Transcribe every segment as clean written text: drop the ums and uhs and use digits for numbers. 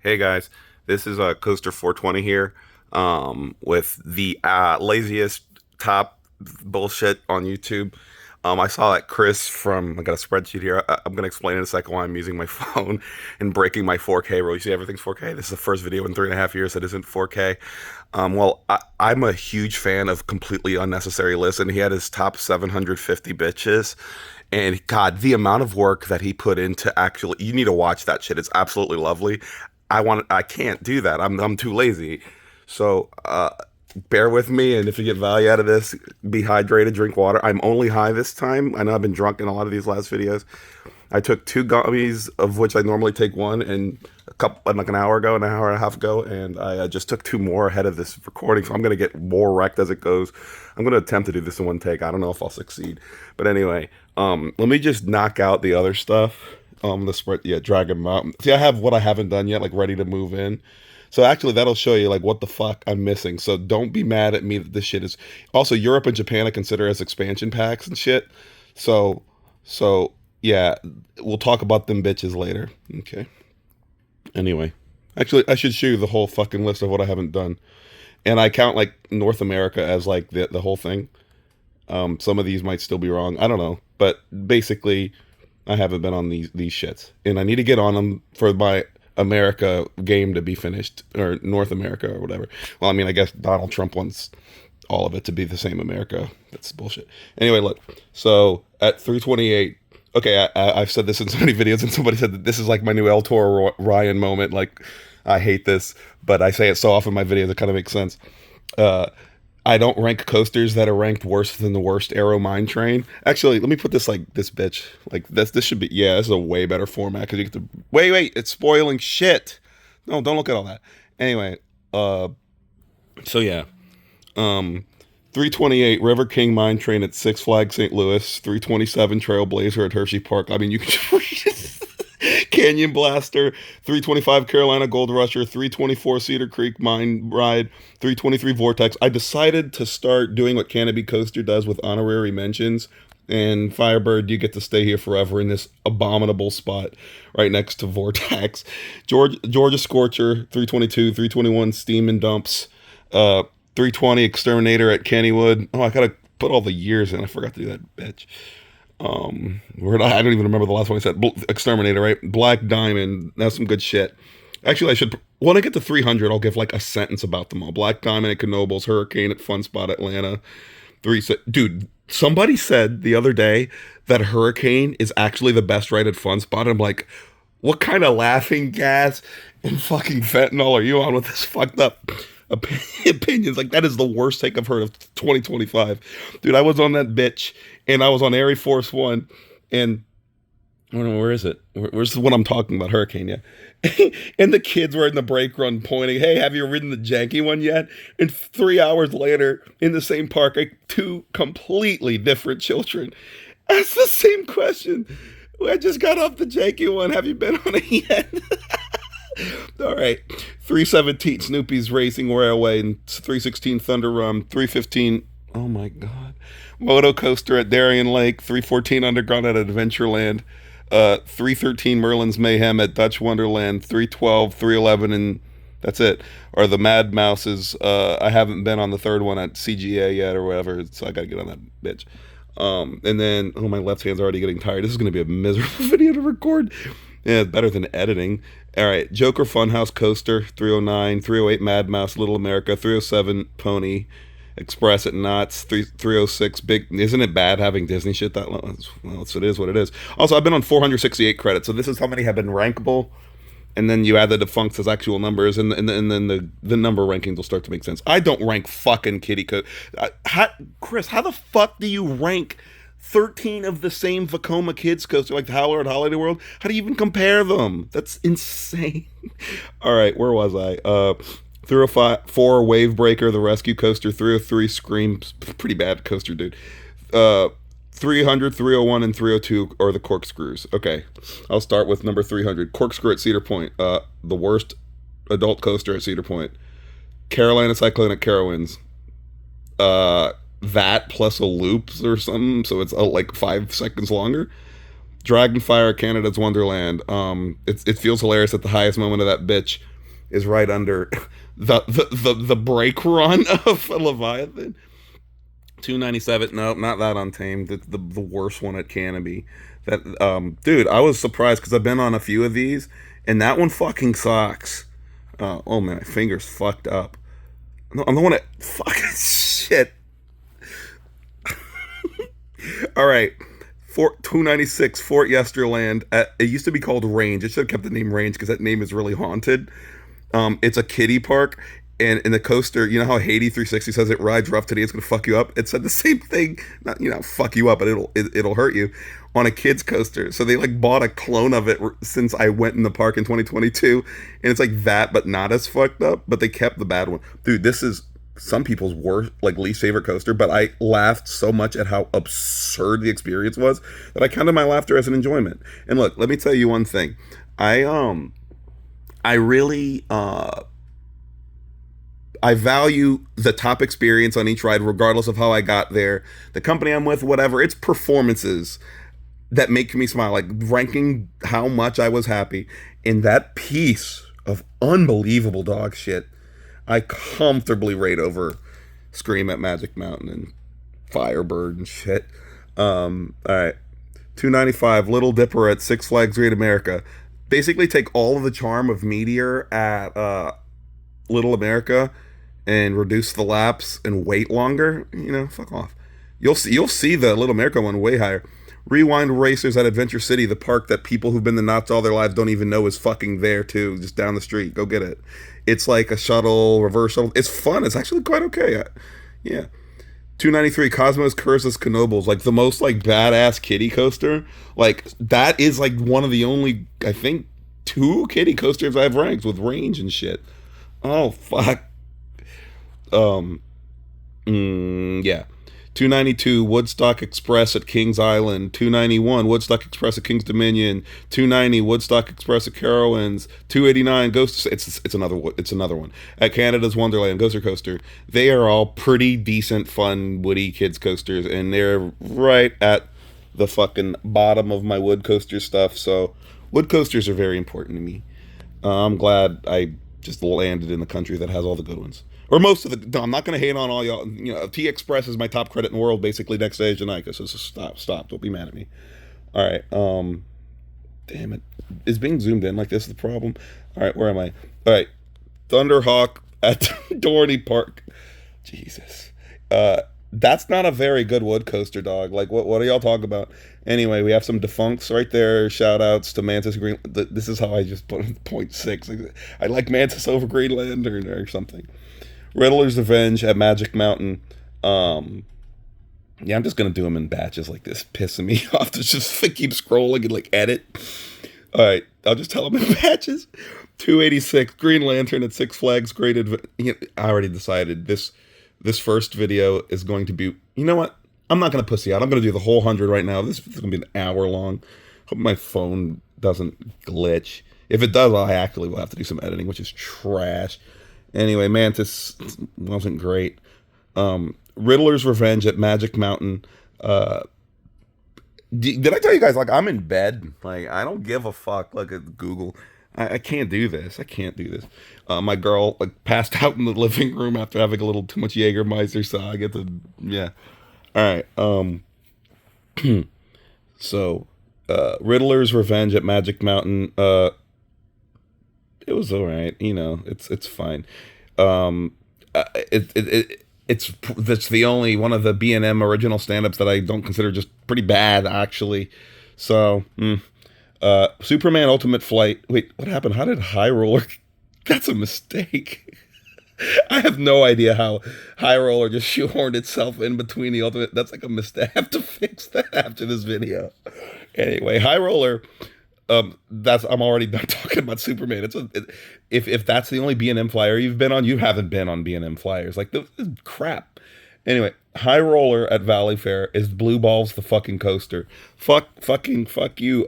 Hey guys, this is Coaster 420 here, with the laziest top bullshit on YouTube. I saw that Chris from, I got a spreadsheet here. I'm going to explain in a second why I'm using my phone and breaking my 4K rule. You see, everything's 4K. This is the first video in 3.5 years that isn't 4K. I'm a huge fan of completely unnecessary lists, and he had his top 750 bitches. And God, the amount of work that he put into actually, you need to watch that shit. It's absolutely lovely. I can't do that. I'm too lazy. So bear with me, and if you get value out of this, be hydrated, drink water. I'm only high this time. I know I've been drunk in a lot of these last videos. I took two gummies, of which I normally take one, and like an hour ago, an hour and a half ago, and I just took two more ahead of this recording. So I'm gonna get more wrecked as it goes. I'm gonna attempt to do this in one take. I don't know if I'll succeed, but anyway, let me just knock out the other stuff. The spread, yeah, Dragon Mountain. See, I have what I haven't done yet, like ready to move in. So actually, that'll show you like what the fuck I'm missing. So don't be mad at me that this shit is. Also, Europe and Japan I consider as expansion packs and shit. So, so yeah, we'll talk about them bitches later. Okay. Anyway, actually, I should show you the whole fucking list of what I haven't done, and I count like North America as like the whole thing. Some of these might still be wrong. I don't know, but basically, I haven't been on these shits, and I need to get on them for my America game to be finished, or North America or whatever. Well, I mean, I guess Donald Trump wants all of it to be the same America. That's bullshit. Anyway, look. So at 328. Okay, I've said this in so many videos, and somebody said that this is like my new El Toro Ryan moment. Like, I hate this, but I say it so often in my videos, it kind of makes sense. Uh, I don't rank coasters that are ranked worse than the worst Aero Mine Train. Actually, let me put this like this bitch. Like this should be, yeah, this is a way better format because you get to wait, it's spoiling shit. No, don't look at all that. Anyway, uh, so yeah, um, 328 River King Mine Train at Six Flags St. Louis. 327 Trailblazer at Hershey Park. I mean, you can just Canyon Blaster. 325 Carolina Gold Rusher. 324 Cedar Creek Mine Ride. 323 Vortex. I decided to start doing what Canopy Coaster does with honorary mentions. And Firebird, you get to stay here forever in this abominable spot right next to Vortex. Georgia Scorcher, 322, 321 Steam and Dumps, 320 Exterminator at Kennywood. Oh, I gotta put all the years in. I forgot to do that, bitch. I don't even remember the last one I said. Exterminator, right? Black Diamond. That's some good shit. Actually, I should. When I get to 300, I'll give like a sentence about them all. Black Diamond at Knoebels, Hurricane at Fun Spot Atlanta. Dude, somebody said the other day that Hurricane is actually the best ride at Fun Spot. I'm like, what kind of laughing gas and fucking fentanyl are you on with this fucked up opinions? Like, that is the worst take I've heard of 2025. Dude, I was on that bitch, and I was on Air Force One, and I don't know, where is it? Where's the one I'm talking about? Hurricane, yeah. And the kids were in the break run pointing, hey, have you ridden the janky one yet? And 3 hours later, in the same park, two completely different children asked the same question. I just got off the janky one. Have you been on it yet? All right. 317 Snoopy's Racing Railway, and 316 Thunder Rum. 315, oh my God, Moto Coaster at Darien Lake. 314 Underground at Adventureland. 313 Merlin's Mayhem at Dutch Wonderland. 312, 311, and that's it. Or the Mad Mouses. I haven't been on the third one at CGA yet or whatever, so I gotta get on that bitch. And then, oh, my left hand's already getting tired. This is gonna be a miserable video to record. Yeah, better than editing. All right, Joker Funhouse Coaster, 309, 308 Mad Mouse, Little America, 307 Pony Express at Knott's, 306 Big. Isn't it bad having Disney shit that long? Well, it is what it is. Also, I've been on 468 credits, so this is how many have been rankable. And then you add the defunct as actual numbers, and then the number rankings will start to make sense. I don't rank fucking kitty code. Chris, how the fuck do you rank 13 of the same Vekoma Kids coaster, like the Howler at Holiday World? How do you even compare them? That's insane. All right, where was I? 304 Wave Breaker, the Rescue Coaster. 303 Scream, pretty bad coaster, dude. 300, 301, and 302 are the corkscrews. Okay, I'll start with number 300. Corkscrew at Cedar Point. The worst adult coaster at Cedar Point. Carolina Cyclone at Carowinds. That plus a loop or something, so it's like 5 seconds longer. Dragonfire at Canada's Wonderland. It feels hilarious at the highest moment of that bitch. is right under the brake run of a Leviathan. 297. No, not that Untamed. The worst one at Canopy. That dude, I was surprised because I've been on a few of these, and that one fucking sucks. Oh man, my fingers fucked up. I'm the one that fucking shit. All right. Fort 296, Fort Yesterland. It used to be called Range. It should have kept the name Range because that name is really haunted. It's a kiddie park, and in the coaster, you know how Haiti 360 says it rides rough today, it's gonna fuck you up. It said the same thing, not fuck you up, but it'll hurt you on a kids coaster. So they like bought a clone of it since I went in the park in 2022, and it's like that, but not as fucked up. But they kept the bad one, dude. This is some people's worst, like least favorite coaster, but I laughed so much at how absurd the experience was that I counted my laughter as an enjoyment. And look, let me tell you one thing. I really I value the top experience on each ride, regardless of how I got there, the company I'm with, whatever. It's performances that make me smile, like ranking how much I was happy. In that piece of unbelievable dog shit, I comfortably rate over Scream at Magic Mountain and Firebird and shit. All right. 295, Little Dipper at Six Flags Great America. Basically take all of the charm of Meteor at Little America and reduce the laps and wait longer. Fuck off. You'll see the Little America one way higher. Rewind Racers at Adventure City, the park that people who've been to Knott's all their lives don't even know is fucking there too, just down the street. Go get it. It's like a shuttle, reverse shuttle. It's fun. It's actually quite okay. Yeah. 293, Cosmos Curses Knobles, like the most like badass kiddie coaster. Like that is like one of the only, I think, 2 kiddie coasters I've ranked with range and shit. Oh fuck. Yeah. 292, Woodstock Express at Kings Island. 291, Woodstock Express at Kings Dominion. 290, Woodstock Express at Carowinds. 289, it's another one at Canada's Wonderland Coaster Coaster. They are all pretty decent, fun, woody kids coasters, and they're right at the fucking bottom of my wood coaster stuff. So wood coasters are very important to me. I'm glad I just landed in the country that has all the good ones. Or most of the. No, I'm not going to hate on all y'all. T Express is my top credit in the world, basically, next to Asian Icon. So stop. Don't be mad at me. All right. Damn it. Is being zoomed in like this the problem? All right, where am I? All right. Thunderhawk at Dorney Park. Jesus. That's not a very good wood coaster, dog. Like, what are y'all talking about? Anyway, we have some defuncts right there. Shout outs to Mantis Green. This is how I just put 0.6. I like Mantis over Greenland or something. Riddler's Revenge at Magic Mountain. Yeah, I'm just gonna do them in batches like this, pissing me off to just keep scrolling and like edit. All right, I'll just tell them in batches. 286, Green Lantern at Six Flags Great I already decided this first video is going to be. You know what? I'm not gonna pussy out. I'm gonna do the whole 100 right now. This is gonna be an hour long. Hope my phone doesn't glitch. If it does, I actually will have to do some editing, which is trash. Anyway, Mantis wasn't great. Riddler's Revenge at Magic Mountain. Did I tell you guys, like, I'm in bed? Like, I don't give a fuck. Look at Google. I can't do this. My girl, like, passed out in the living room after having a little too much Jägermeister, so I get to, yeah. All right. So, Riddler's Revenge at Magic Mountain. It was all right, it's fine. That's the only one of the B&M original stand-ups that I don't consider just pretty bad, actually. So, Superman Ultimate Flight. Wait, what happened? How did High Roller? That's a mistake. I have no idea how High Roller just shoehorned itself in between the Ultimate. That's like a mistake. I have to fix that after this video. Anyway, High Roller. I'm already done talking about Superman. If that's the only B&M flyer you've been on, you haven't been on B&M flyers. Like, this is crap. Anyway, High Roller at Valley Fair is Blue Balls the fucking coaster. Fuck you,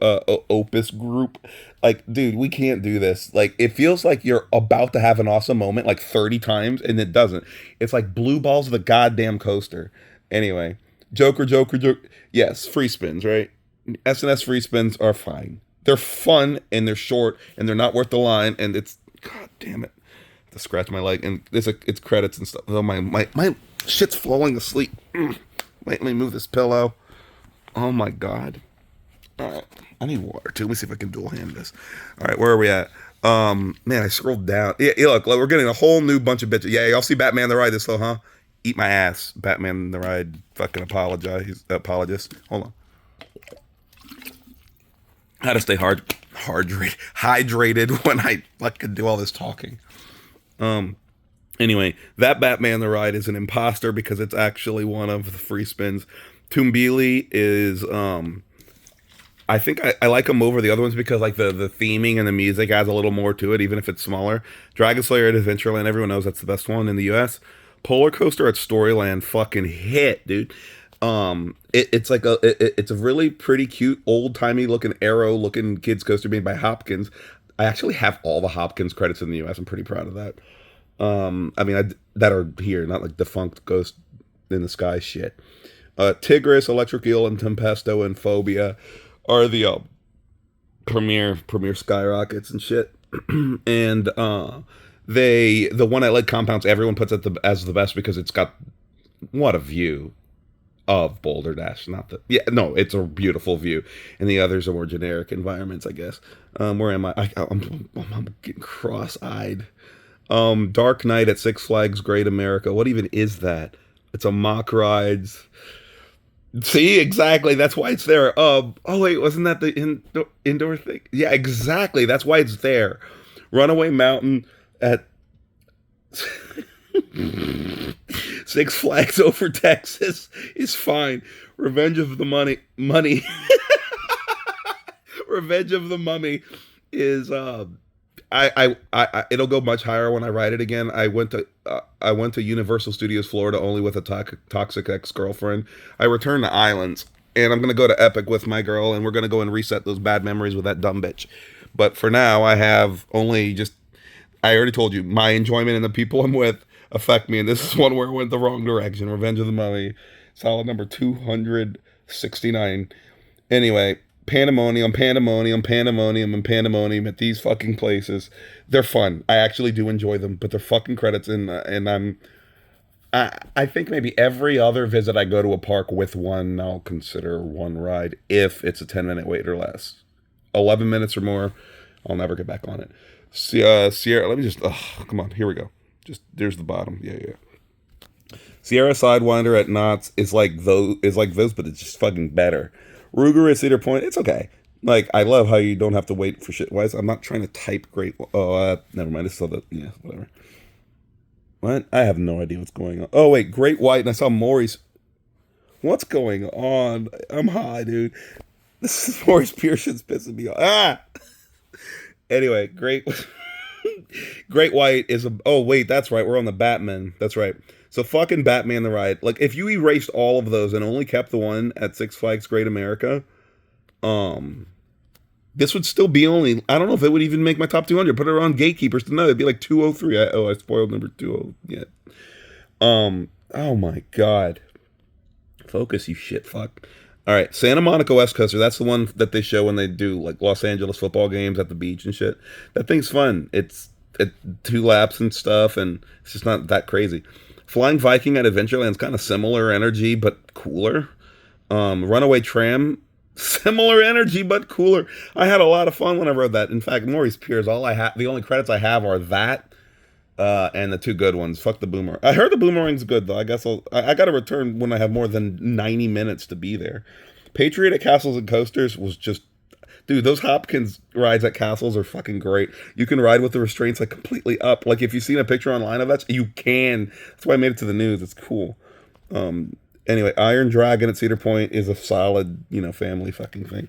Opus Group. Like, dude, we can't do this. Like, it feels like you're about to have an awesome moment like 30 times, and it doesn't. It's like Blue Balls the goddamn coaster. Anyway, Joker. Yes, free spins, right? S&S free spins are fine. They're fun, and they're short, and they're not worth the line, and it's, god damn it. to scratch my leg, and it's credits and stuff. Oh, my shit's falling asleep. Wait, let me move this pillow. Oh my god. All right, I need water too. Let me see if I can dual hand this. All right, where are we at? Man, I scrolled down. Yeah, look, we're getting a whole new bunch of bitches. Yeah, y'all see Batman the Ride this though, huh? Eat my ass, Batman the Ride. Fucking apologist. Hold on. How to stay hydrated when I fucking do all this talking. Anyway, that Batman the Ride is an imposter because it's actually one of the free spins. Tumbili is I think I like them over the other ones because like the theming and the music adds a little more to it, even if it's smaller. Dragon Slayer at Adventureland, everyone knows that's the best one in the US. Polar Coaster at Storyland, fucking hit, dude. It's like it's a really pretty cute old timey looking arrow looking kids coaster made by Hopkins. I actually have all the Hopkins credits in the US. I'm pretty proud of that. I mean that are here, not like defunct Ghost in the Sky shit. Tigris, Electric Eel, and Tempesto and Phobia are the premier skyrockets and shit. And the one I like compounds everyone puts it as the best because it's got what a view of Boulder Dash. Not the it's a beautiful view, and the others are more generic environments, I guess. Where am I'm getting cross-eyed. Dark Knight at Six Flags Great America. What even is that? It's a mock rides. See, exactly. That's why it's there. Oh wait, wasn't that the indoor thing? Yeah, exactly. That's why it's there. Runaway Mountain at Six Flags Over Texas is fine. Revenge of the Money. Revenge of the Mummy is I it'll go much higher when I ride it again. I went to Universal Studios Florida only with a toxic ex-girlfriend. I returned to Islands, and I'm gonna go to Epic with my girl, and we're gonna go and reset those bad memories with that dumb bitch. But for now, I have only just. I already told you my enjoyment and the people I'm with affect me, and this is one where I went the wrong direction. Revenge of the Mummy, solid number 269. Anyway. Pandemonium at these fucking places. They're fun. I actually do enjoy them, but they're fucking credits, and I think maybe every other visit I go to a park with one, I'll consider one ride if it's a 10-minute wait or less. 11 minutes or more, I'll never get back on it. Sierra, let me just come on, here we go. Just there's the bottom. Yeah. Sierra Sidewinder at Knott's is like those, but it's just fucking better. Ruger at Cedar Point, it's okay. Like, I love how you don't have to wait for shit. I'm not trying to type great. Never mind. I saw that. Yeah, whatever. What? I have no idea what's going on. Oh, wait. Great White, and I saw Maurice. What's going on? I'm high, dude. This is Maurice Pearson's pissing me off. Anyway, Great White is a. Oh, wait. That's right. We're on the Batman. That's right. So fucking Batman the Ride. Like, if you erased all of those and only kept the one at Six Flags Great America, this would still be only, I don't know if it would even make my top 200. Put it on Gatekeepers to know. It'd be like 203. I spoiled number 20. Yeah. Oh my God. Focus, you shit fuck. All right. Santa Monica West Coaster. That's the one that they show when they do like Los Angeles football games at the beach and shit. That thing's fun. It's 2 laps and stuff, and it's just not that crazy. Flying Viking at Adventureland's kind of similar energy, but cooler. Runaway Tram, similar energy, but cooler. I had a lot of fun when I rode that. In fact, Maurice Piers, the only credits I have are that and the 2 good ones. Fuck the Boomerang. I heard the Boomerang's good, though. I guess I got to return when I have more than 90 minutes to be there. Patriot at Castles and Coasters was just... Dude, those Hopkins rides at Castles are fucking great. You can ride with the restraints like completely up. Like if you've seen a picture online of that, you can. That's why I made it to the news. It's cool. Anyway, Iron Dragon at Cedar Point is a solid, family fucking thing.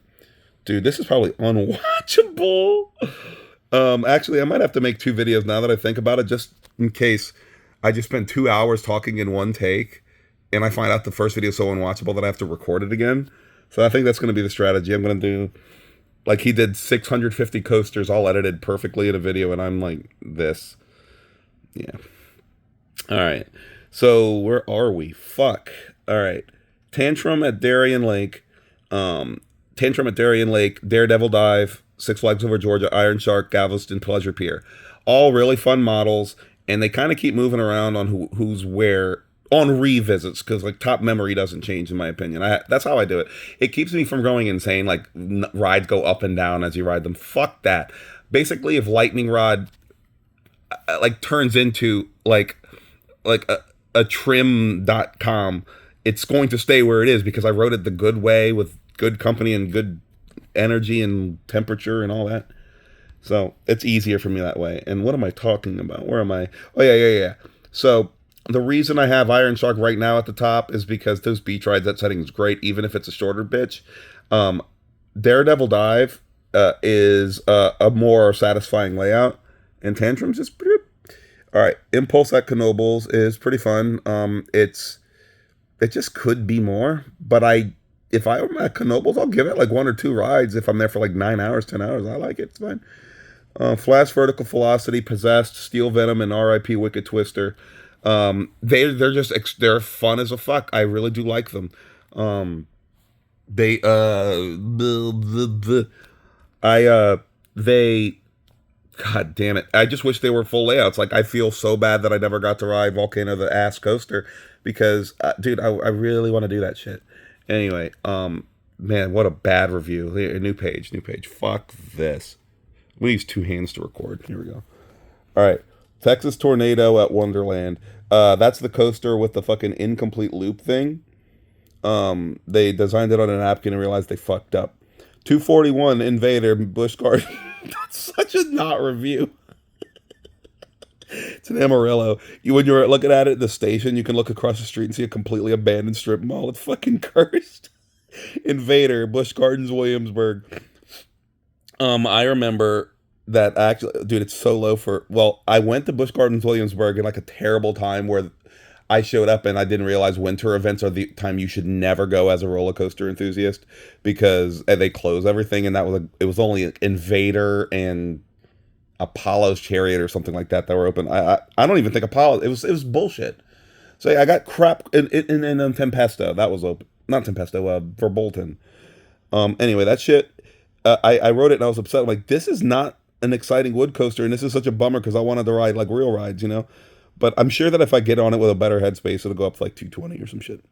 Dude, this is probably unwatchable. Actually, I might have to make 2 videos now that I think about it, just in case I just spend 2 hours talking in one take, and I find out the first video is so unwatchable that I have to record it again. So I think that's going to be the strategy. I'm going to do... Like, he did 650 coasters all edited perfectly in a video, and I'm like, this. Yeah. All right. So, where are we? Fuck. All right. Tantrum at Darien Lake. Daredevil Dive, Six Flags Over Georgia, Iron Shark, Galveston Pleasure Pier. All really fun models, and they kind of keep moving around on who's where on revisits because like top memory doesn't change in my opinion. That's how I do it. It keeps me from going insane. Like rides go up and down as you ride them. Fuck that. Basically, if lightning rod like turns into like a trim.com, it's going to stay where it is because I rode it the good way with good company and good energy and temperature and all that. So it's easier for me that way. And what am I talking about? Where am I? Oh yeah. So the reason I have Iron Shark right now at the top is because those beach rides, that setting is great, even if it's a shorter bitch. Um, Daredevil Dive is a more satisfying layout, and Tantrums is pretty. All right, Impulse at Knobles is pretty fun. It just could be more, but if I were at Knobles, I'll give it like one or two rides if I'm there for like 9 hours, 10 hours. I like it. It's fine. Flash Vertical Velocity, Possessed, Steel Venom, and R.I.P. Wicked Twister. They're just they're fun as a fuck. I really do like them. They bleh, bleh, bleh. I they God damn it. I just wish they were full layouts. Like, I feel so bad that I never got to ride Volcano the Ass Coaster because, dude, I really want to do that shit. Anyway, man, what a bad review. Here, new page. Fuck this. We use two hands to record. Here we go. All right. Texas Tornado at Wonderland. That's the coaster with the fucking incomplete loop thing. They designed it on a napkin and realized they fucked up. 241 Invader Busch Garden. That's such a not review. It's an Amarillo. When you're looking at it at the station, you can look across the street and see a completely abandoned strip mall. It's fucking cursed. Invader, Busch Gardens, Williamsburg. I remember that actually, dude, it's so low for. Well, I went to Busch Gardens, Williamsburg in like a terrible time where I showed up and I didn't realize winter events are the time you should never go as a roller coaster enthusiast because they close everything, and it was only Invader and Apollo's Chariot or something like that were open. I don't even think Apollo. It was bullshit. So I got crap in Tempesto. That was open. Not Tempesto. For Bolton. Anyway, that shit. I wrote it and I was upset. I'm like, this is not an exciting wood coaster, and this is such a bummer because I wanted to ride like real rides, you know. But I'm sure that if I get on it with a better headspace, it'll go up to like 220 or some shit.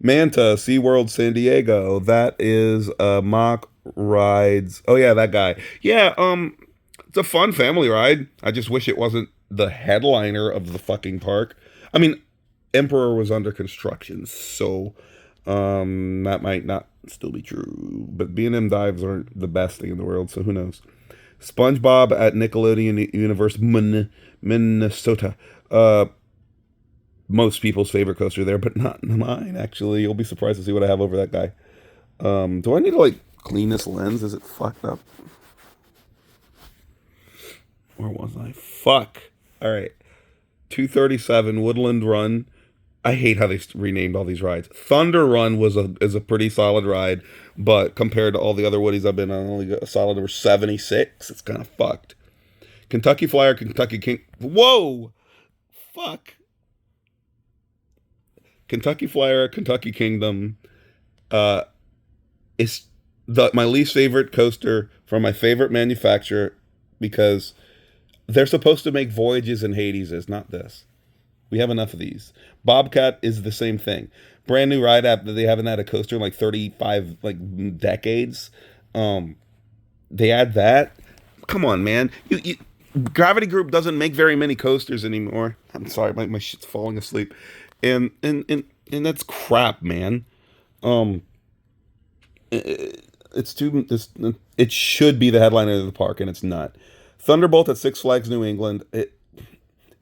Manta, SeaWorld San Diego. That is Mock Rides. Oh yeah, that guy. Yeah, it's a fun family ride. I just wish it wasn't the headliner of the fucking park. I mean, Emperor was under construction, so that might not still be true. But B&M dives aren't the best thing in the world, so who knows. SpongeBob at Nickelodeon Universe, Minnesota. Most people's favorite coaster there, but not mine, actually. You'll be surprised to see what I have over that guy. Do I need to, like, clean this lens? Is it fucked up? Where was I? Fuck. All right. 237 Woodland Run. I hate how they renamed all these rides. Thunder Run is a pretty solid ride, but compared to all the other Woodies I've been on, only got a solid number 76. It's kind of fucked. Kentucky Flyer, Kentucky King. Whoa! Fuck. Kentucky Flyer, Kentucky Kingdom is my least favorite coaster from my favorite manufacturer because they're supposed to make Voyages and Hades, not this. We have enough of these. Bobcat is the same thing. Brand new ride app that they haven't had a coaster in like 35 like decades. They add that. Come on, man. Gravity Group doesn't make very many coasters anymore. I'm sorry, my shit's falling asleep. And that's crap, man. It should be the headliner of the park, and it's not. Thunderbolt at Six Flags New England. It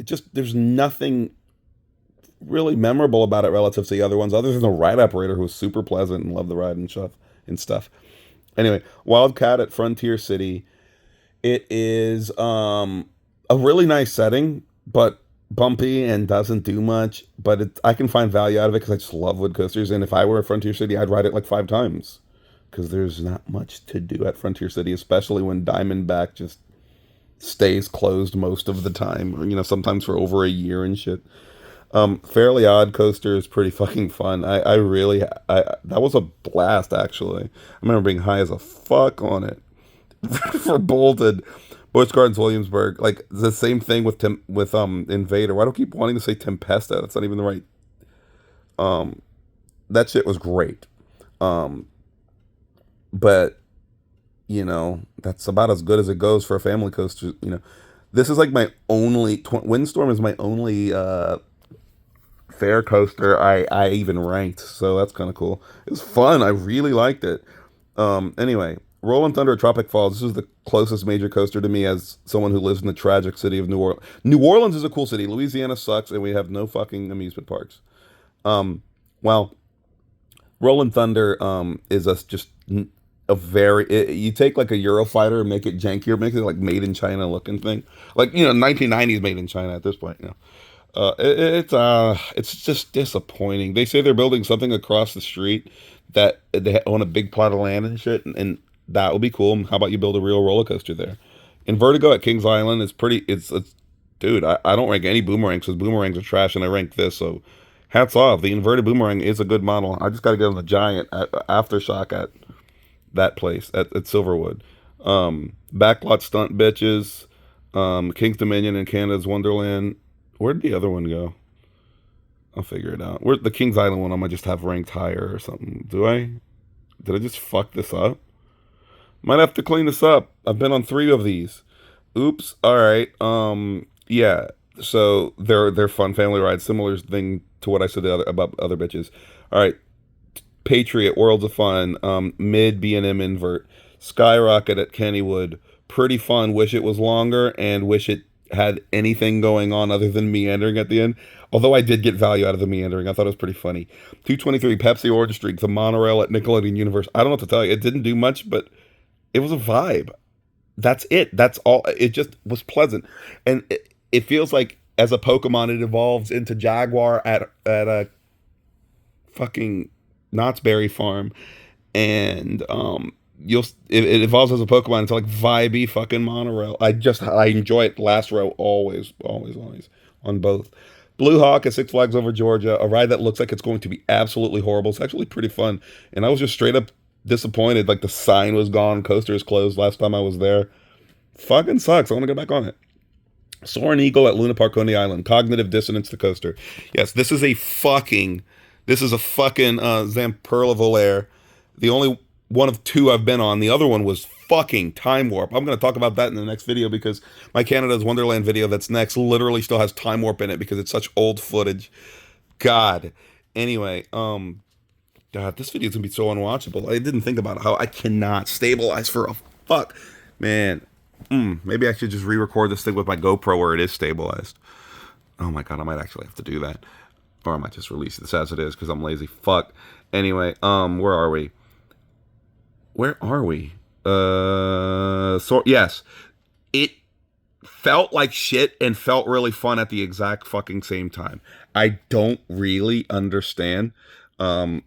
just, there's nothing really memorable about it relative to the other ones, other than the ride operator who was super pleasant and loved the ride and stuff. Anyway, Wildcat at Frontier City. It is a really nice setting, but bumpy and doesn't do much. But I can find value out of it because I just love wood coasters. And if I were at Frontier City, I'd ride it like 5 times because there's not much to do at Frontier City, especially when Diamondback just stays closed most of the time, or, you know, sometimes for over a year and shit. Fairly Odd Coaster is pretty fucking fun. I really that was a blast, actually. I remember being high as a fuck on it. For Bolted, Busch Gardens, Williamsburg. Like the same thing with Invader. Why do I keep wanting to say Tempesta? That's not even the right. Um, that shit was great. Um, but that's about as good as it goes for a family coaster. This is like my only Windstorm is my only fair coaster I even ranked, so that's kind of cool. It was fun. I really liked it. Anyway, Rolling Thunder at Tropic Falls. This is the closest major coaster to me as someone who lives in the tragic city of New Orleans. New Orleans is a cool city. Louisiana sucks, and we have no fucking amusement parks. Um, well, Rolling Thunder is just a you take like a Eurofighter and make it jankier, make it like made in China looking thing, like 1990s made in China at this point. It's just disappointing. They say they're building something across the street that they own a big plot of land and shit, and that would be cool. How about you build a real roller coaster there? And Vertigo at Kings Island is pretty. It's dude. I don't rank any boomerangs because boomerangs are trash, and I rank this. So hats off. The inverted boomerang is a good model. I just got to get on the giant aftershock at that place at Silverwood. Backlot stunt bitches. King's Dominion and Canada's Wonderland. Where'd the other one go? I'll figure it out. Where the Kings Island one? I might just have ranked higher or something. Do I? Did I just fuck this up? Might have to clean this up. I've been on 3 of these. Oops. All right. Yeah. So they're fun family rides. Similar thing to what I said about other bitches. All right. Patriot, Worlds of Fun, Mid B&M Invert, Skyrocket at Kennywood, pretty fun. Wish it was longer and wish it had anything going on other than meandering at the end. Although I did get value out of the meandering, I thought it was pretty funny. 223 Pepsi Orange Streak, the monorail at Nickelodeon Universe. I don't know what to tell you. It didn't do much, but it was a vibe. That's it. That's all. It just was pleasant, and it feels like as a Pokemon, it evolves into Jaguar at a fucking Knott's Berry Farm, and it evolves as a Pokemon into like vibey fucking monorail. I enjoy it. Last row always, always, always on both. Blue Hawk at Six Flags Over Georgia, a ride that looks like it's going to be absolutely horrible. It's actually pretty fun, and I was just straight up disappointed. Like the sign was gone, coaster is closed. Last time I was there, fucking sucks. I want to go back on it. Soaring Eagle at Luna Park Coney Island, Cognitive Dissonance the coaster. Yes, this is a fucking Zamperla Volaire. The only one of 2 I've been on. The other one was fucking Time Warp. I'm going to talk about that in the next video because my Canada's Wonderland video that's next literally still has Time Warp in it because it's such old footage. God. Anyway, God, this video is going to be so unwatchable. I didn't think about how I cannot stabilize for a fuck. Man, maybe I should just re-record this thing with my GoPro where it is stabilized. Oh my God, I might actually have to do that. Or I might just release this as it is because I'm lazy. Fuck. Anyway, where are we? Yes. It felt like shit and felt really fun at the exact fucking same time. I don't really understand. It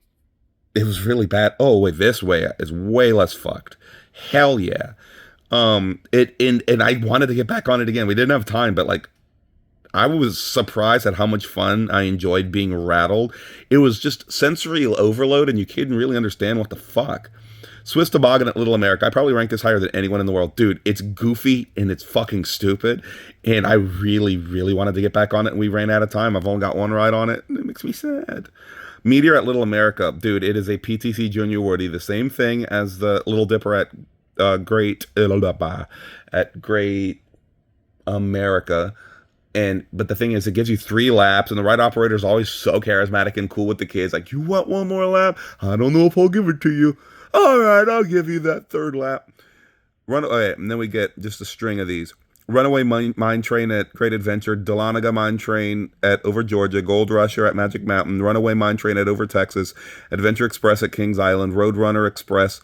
was really bad. Oh, wait, this way is way less fucked. Hell yeah. And I wanted to get back on it again. We didn't have time, but like, I was surprised at how much fun I enjoyed being rattled. It was just sensory overload, and you couldn't really understand what the fuck. Swiss Toboggan at Little America. I probably rank this higher than anyone in the world. Dude, it's goofy and it's fucking stupid. And I really, really wanted to get back on it, and we ran out of time. I've only got 1 ride on it, and it makes me sad. Meteor at Little America. Dude, it is a PTC Junior Awardee. The same thing as the Little Dipper at Great America. But the thing is, it gives you 3 laps, and the ride operator is always so charismatic and cool with the kids. Like, you want 1 more lap? I don't know if I'll give it to you. All right, I'll give you that 3rd lap. And then we get just a string of these. Runaway Mine Train at Great Adventure, Dahlonega Mine Train at Over Georgia, Gold Rusher at Magic Mountain, Runaway Mine Train at Over Texas, Adventure Express at Kings Island, Roadrunner Express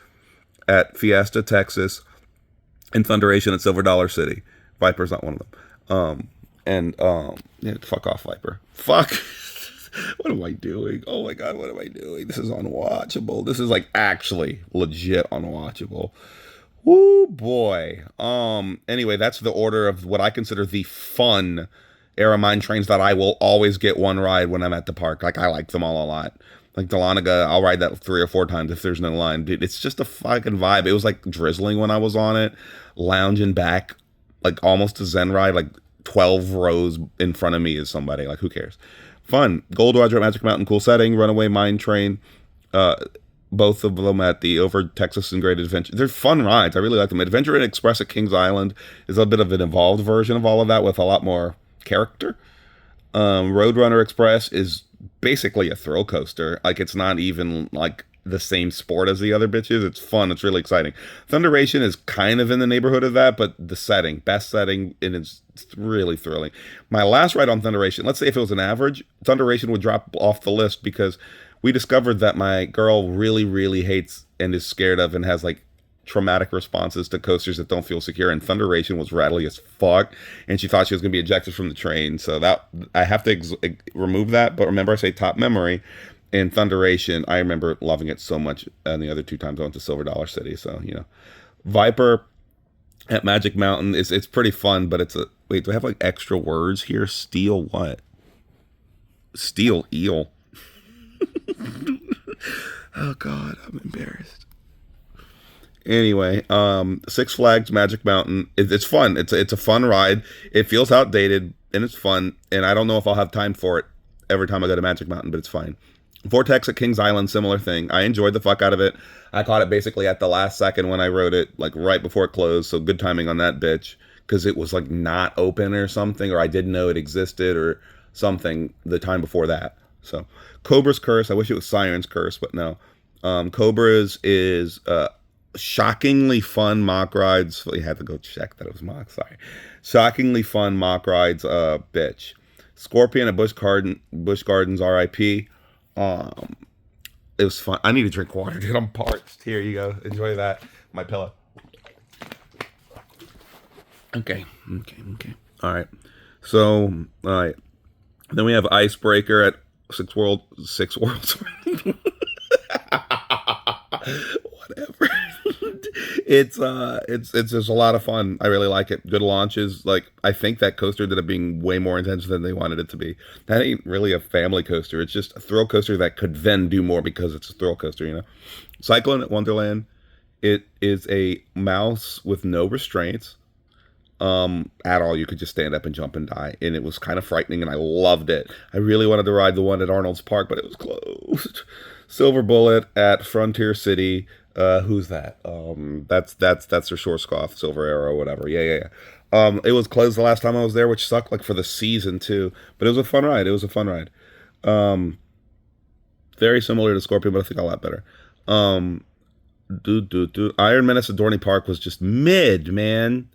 at Fiesta, Texas, and Thunderation at Silver Dollar City. Viper's not one of them. Yeah, fuck off, Viper. Fuck. What am I doing? Oh my God, what am I doing? This is unwatchable. This is like actually legit unwatchable. Woo boy. Anyway, that's the order of what I consider the fun era mine trains that I will always get 1 ride when I'm at the park. Like, I like them all a lot. Like Dahlonega, I'll ride that 3 or 4 times if there's no line. Dude, it's just a fucking vibe. It was like drizzling when I was on it, lounging back like almost a Zen ride, like 12 rows in front of me is somebody. Like, who cares? Fun. Gold Roger at Magic Mountain, cool setting. Runaway Mine Train, uh, both of them at the Over Texas and Great Adventure. They're fun rides. I really like them. Adventure and Express at Kings Island is a bit of an evolved version of all of that with a lot more character. Roadrunner Express is basically a thrill coaster. Like, it's not even like the same sport as the other bitches. It's fun. It's really exciting. Thunderation is kind of in the neighborhood of that, but the setting, best setting, and it's really thrilling. My last ride on Thunderation, let's say if it was an average, Thunderation would drop off the list because we discovered that my girl really, really hates and is scared of and has like traumatic responses to coasters that don't feel secure. And Thunderation was rattly as fuck, and she thought she was going to be ejected from the train. So that I have to remove that. But remember, I say top memory. In Thunderation, I remember loving it so much. And the other two times I went to Silver Dollar City. So Viper at Magic Mountain is it's pretty fun, but it's a wait. Do I have like extra words here? Steel what? Steel eel. Oh God, I'm embarrassed. Anyway, Six Flags Magic Mountain. It's fun. It's a fun ride. It feels outdated and it's fun. And I don't know if I'll have time for it every time I go to Magic Mountain, but it's fine. Vortex at Kings Island, similar thing. I enjoyed the fuck out of it. I caught it basically at the last second when I rode it, like right before it closed. So good timing on that bitch because it was like not open or something, or I didn't know it existed or something the time before that. So Cobra's Curse. I wish it was Siren's Curse, but no. Cobra's is shockingly fun mock rides. Well, you had to go check that it was mock. Sorry. Shockingly fun mock rides. Bitch. Scorpion at Busch Gardens. R.I.P. It was fun. I need to drink water, dude. I'm parched. Here you go. Enjoy that. My pillow. Okay. All right. So, all right. Then we have Icebreaker at Six Worlds. Whatever. It's just a lot of fun. I really like it. Good launches. Like, I think that coaster ended up being way more intense than they wanted it to be. That ain't really a family coaster. It's just a thrill coaster that could then do more because it's a thrill coaster. Cyclone at Wonderland. It is a mouse with no restraints at all. You could just stand up and jump and die, and it was kind of frightening, and I loved it. I really wanted to ride the one at Arnold's Park, but it was closed. Silver Bullet at Frontier City. Who's that? That's their Schwarzkopf, Silver Arrow, whatever. Yeah. It was closed the last time I was there, which sucked, like for the season too. But it was a fun ride. Very similar to Scorpion, but I think a lot better. Iron Menace at Dorney Park was just mid, man.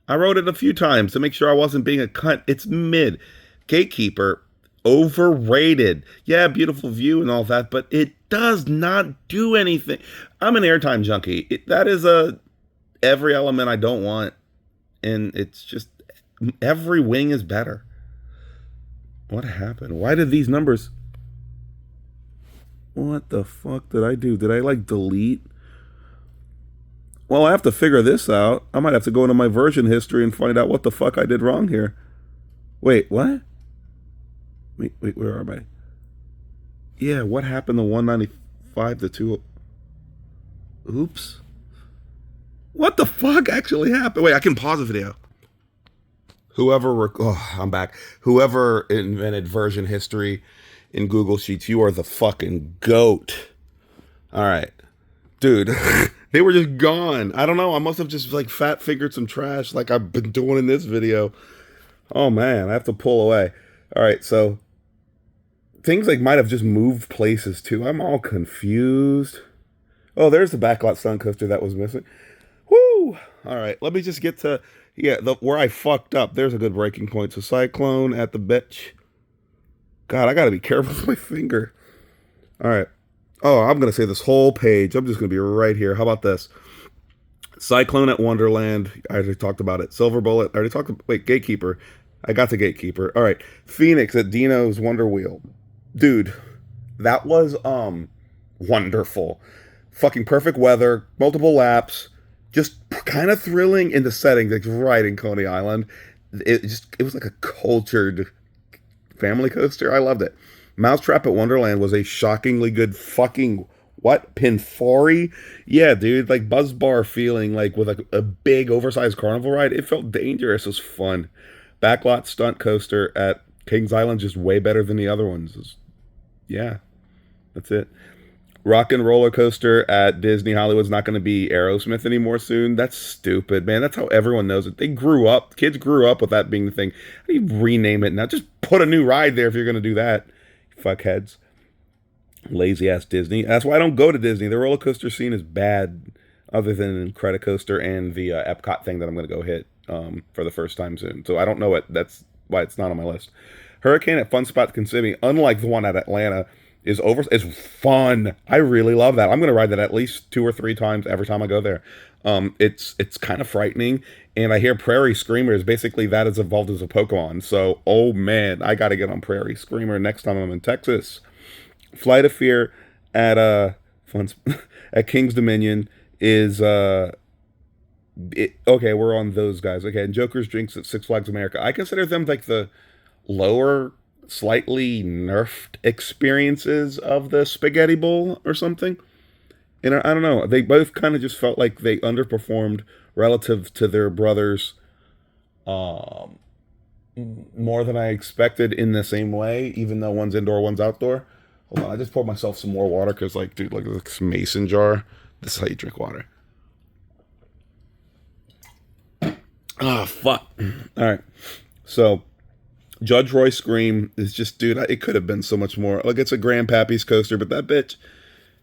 I wrote it a few times to make sure I wasn't being a cunt. It's mid. Gatekeeper, overrated. Yeah, beautiful view and all that, but it does not do anything. I'm an airtime junkie. That is every element I don't want, and it's just every wing is better. What happened? Why did these numbers? What the fuck did I do? Did I like delete? Well, I have to figure this out. I might have to go into my version history and find out what the fuck I did wrong here. Wait, what? Wait, where am I? Yeah, what happened to 195 to 2? Oops. What the fuck actually happened? Wait, I can pause the video. I'm back. Whoever invented version history in Google Sheets, you are the fucking goat. All right. Dude, they were just gone. I don't know. I must have just like fat fingered some trash like I've been doing in this video. Oh man, I have to pull away. All right, so things like might have just moved places too. I'm all confused. Oh, there's the backlot sun coaster that was missing. Woo! All right, let me just get to where I fucked up. There's a good breaking point. So Cyclone at the bitch. God, I gotta be careful with my finger. All right. Oh, I'm going to say this whole page. I'm just going to be right here. How about this? Cyclone at Wonderland. I already talked about it. Silver Bullet. I already talked about... Wait, Gatekeeper. I got the Gatekeeper. All right. Phoenix at Dino's Wonder Wheel. Dude, that was wonderful. Fucking perfect weather. Multiple laps. Just kind of thrilling in the setting. Like right in Coney Island. It was like a cultured family coaster. I loved it. Mousetrap at Wonderland was a shockingly good fucking What? Pinfari? Yeah, dude, like Buzz Bar feeling like with a big oversized carnival ride. It felt dangerous. It was fun. Backlot stunt coaster at Kings Island just way better than the other ones. Yeah, that's it. Rock and roller coaster at Disney Hollywood's not going to be Aerosmith anymore soon. That's stupid, man. That's how everyone knows it. They grew up. Kids grew up with that being the thing. How do you rename it now? Just put a new ride there if you're going to do that. Fuckheads. Lazy ass Disney. That's why I don't go to Disney. The roller coaster scene is bad, other than Credit Coaster and the Epcot thing that I'm going to go hit for the first time soon. So I don't know what. That's why it's not on my list. Hurricane at Fun Spot Kissimmee, unlike the one at Atlanta, is over. It's fun. I really love that. I'm going to ride that at least 2 or 3 times every time I go there. It's kind of frightening, and I hear Prairie Screamer is basically that is evolved as a Pokemon. So, oh man, I got to get on Prairie Screamer next time I'm in Texas. Flight of Fear at fun at King's Dominion is okay. We're on those guys. Okay, and Joker's Drinks at Six Flags America. I consider them like the lower, slightly nerfed experiences of the Spaghetti Bowl or something. And I don't know. They both kind of just felt like they underperformed relative to their brothers, um, more than I expected in the same way. Even though one's indoor, one's outdoor. Hold on, I just poured myself some more water because, like, dude, look at this mason jar. This is how you drink water. Ah, fuck. All right. So, Judge Roy Scream is just, dude, it could have been so much more. Like, it's a Grandpappy's coaster, but that bitch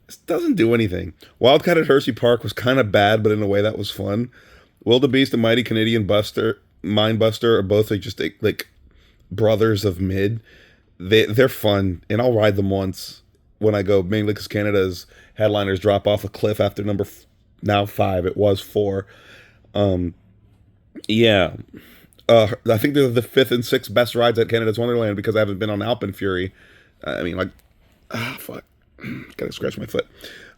just doesn't do anything. Wildcat at Hershey Park was kind of bad, but in a way that was fun. Wildebeest and Mighty Canadian Buster, Mindbuster are both like just like brothers of mid. They're fun, and I'll ride them once when I go, mainly because Canada's headliners drop off a cliff after now 5. It was 4. Um, yeah. I think they're the 5th and 6th best rides at Canada's Wonderland because I haven't been on Alpen Fury. I mean, like, fuck. Gotta scratch my foot.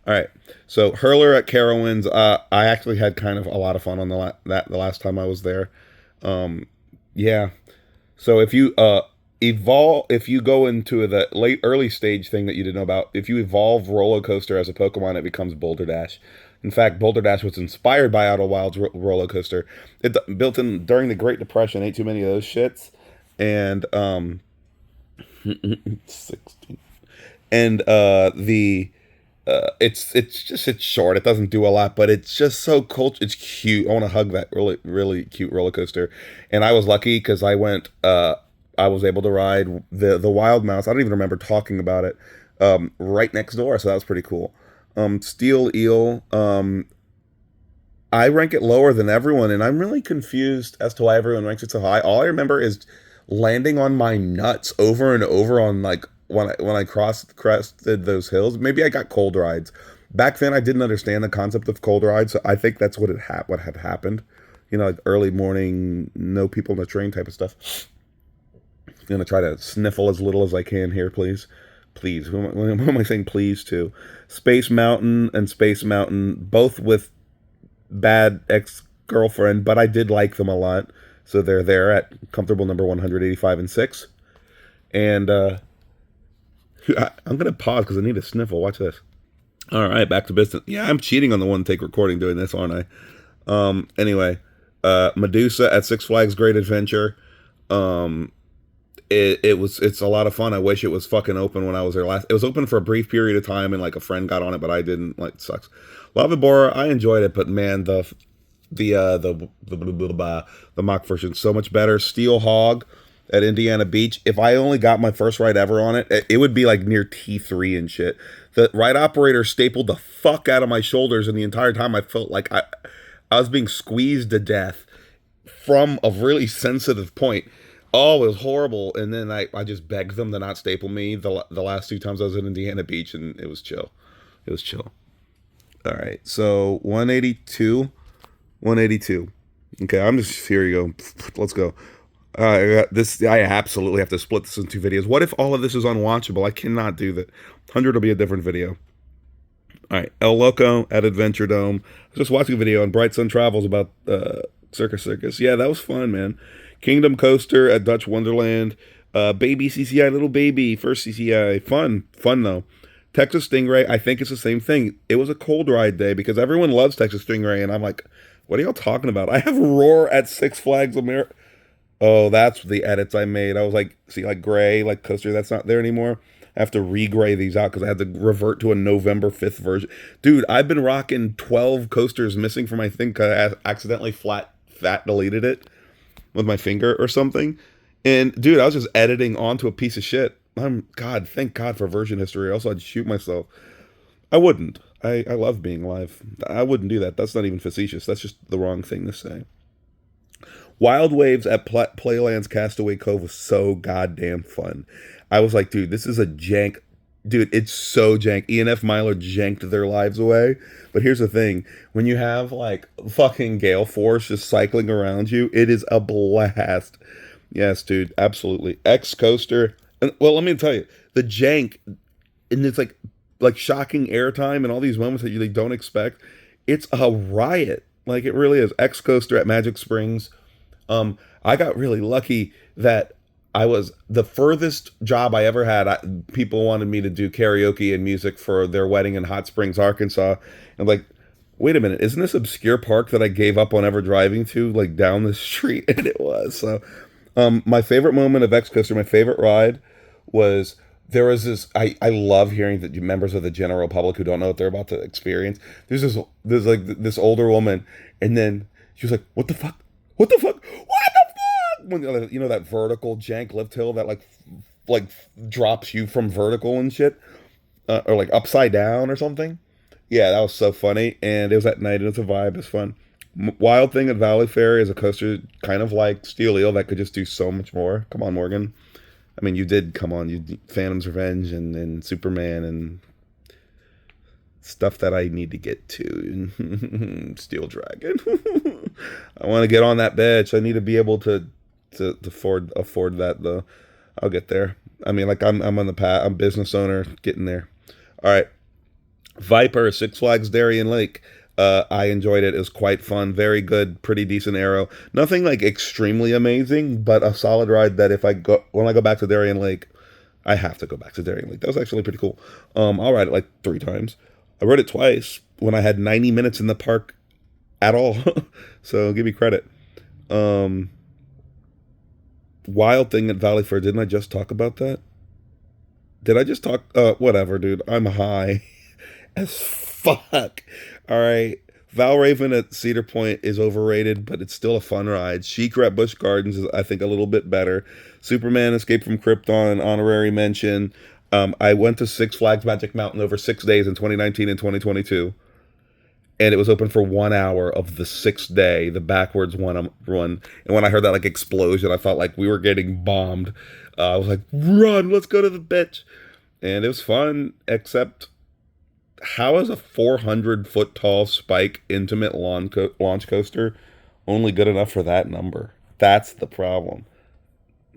All right. So, Hurler at Carowinds. I actually had kind of a lot of fun on the last time I was there. Yeah. So, if you go into the early stage thing that you didn't know about, if you evolve Roller Coaster as a Pokemon, it becomes Boulder Dash. In fact, Boulder Dash was inspired by Outer Wilds Roller Coaster. It built in during the Great Depression. Ain't too many of those shits. And 16. And the it's short. It doesn't do a lot, but it's just so cool. It's cute. I want to hug that really really cute roller coaster. And I was lucky because I was able to ride the Wild Mouse. I don't even remember talking about it. Right next door, so that was pretty cool. Steel Eel. I rank it lower than everyone, and I'm really confused as to why everyone ranks it so high. All I remember is landing on my nuts over and over on like when I crested those hills. Maybe I got cold rides. Back then, I didn't understand the concept of cold rides, so I think that's what what had happened. You know, like early morning, no people on the train type of stuff. I'm gonna try to sniffle as little as I can here, please. Please. Who am I saying please to? Space Mountain and Space Mountain, both with bad ex-girlfriend, but I did like them a lot. So they're there at comfortable number 185 and 6. And I'm going to pause because I need to sniffle. Watch this. All right, back to business. Yeah, I'm cheating on the one take recording doing this, aren't I? Anyway, Medusa at Six Flags Great Adventure. It's a lot of fun. I wish it was fucking open when I was there last. It was open for a brief period of time, and like a friend got on it, but I didn't. Like, it sucks. Lava Bora, I enjoyed it, but man, the mock version so much better. Steel Hog at Indiana Beach. If I only got my first ride ever on it, it would be like near T3 and shit. The ride operator stapled the fuck out of my shoulders, and the entire time I felt like I was being squeezed to death from a really sensitive point. Oh, it was horrible. And then I just begged them to not staple me the last 2 times I was in Indiana Beach, and it was chill. It was chill. All right, so 182. 182. Okay, I'm just, here you go. Let's go. I got this. I absolutely have to split this in 2 videos. What if all of this is unwatchable? I cannot do that. 100 will be a different video. All right, El Loco at Adventure Dome. I was just watching a video on Bright Sun Travels about Circus. Yeah, that was fun, man. Kingdom Coaster at Dutch Wonderland. Baby CCI, little baby, first CCI. Fun though. Texas Stingray, I think it's the same thing. It was a cold ride day because everyone loves Texas Stingray, and I'm like, what are y'all talking about? I have Roar at Six Flags America. Oh, that's the edits I made. I was like, see, like gray, like coaster, that's not there anymore. I have to re-gray these out because I had to revert to a November 5th version. Dude, I've been rocking 12 coasters missing from my thing because I accidentally fat deleted it with my finger or something. And dude, I was just editing onto a piece of shit. God, thank God for version history. Also, I'd shoot myself. I wouldn't. I love being live. I wouldn't do that. That's not even facetious. That's just the wrong thing to say. Wild Waves at Playland's Castaway Cove was so goddamn fun. I was like, dude, this is a jank. Dude, it's so jank. ENF Myler janked their lives away. But here's the thing. When you have like fucking gale force just cycling around you, it is a blast. Yes, dude, absolutely. X Coaster. And, well, let me tell you, the jank, and it's like shocking airtime and all these moments that you like, don't expect. It's a riot. Like it really is. X Coaster at Magic Springs. I got really lucky that I was the furthest job I ever had. People wanted me to do karaoke and music for their wedding in Hot Springs, Arkansas. And like, wait a minute, isn't this obscure park that I gave up on ever driving to, like down the street? And it was. So, my favorite moment of X Coaster, my favorite ride was there was this. I love hearing that members of the general public who don't know what they're about to experience. There's like this older woman, and then she was like, "What the fuck? What the fuck? What the fuck?" When you know that vertical jank lift hill that like drops you from vertical and shit, or like upside down or something. Yeah, that was so funny, and it was at night, and it's a vibe. It's fun. Wild Thing at Valley Fair is a coaster kind of like Steel Eel that could just do so much more. Come on, Morgan. I mean, you did come on. You did Phantom's Revenge and Superman and stuff that I need to get to. Steel Dragon. I want to get on that bitch. I need to be able to afford that though. I'll get there. I mean, like I'm on the path. I'm a business owner, getting there. All right. Viper, Six Flags Darien Lake. I enjoyed it. It was quite fun. Very good, pretty decent arrow. Nothing like extremely amazing, but a solid ride that when I go back to Darien Lake, I have to go back to Darien Lake. That was actually pretty cool. I'll ride it like 3 times. I rode it twice when I had 90 minutes in the park at all. So give me credit. Wild Thing at Valley Fair. Didn't I just talk about that? Did I just talk? Whatever, dude. I'm high as fuck. All right. Valraven at Cedar Point is overrated, but it's still a fun ride. Sheikah at Busch Gardens is, I think, a little bit better. Superman Escape from Krypton, honorary mention. I went to Six Flags Magic Mountain over 6 days in 2019 and 2022, and it was open for 1 hour of the 6th day, the backwards run. And when I heard that like explosion, I felt like we were getting bombed. I was like, "Run, let's go to the bitch," and it was fun, except. How is a 400-foot tall spike intimate launch coaster only good enough for that number? That's the problem.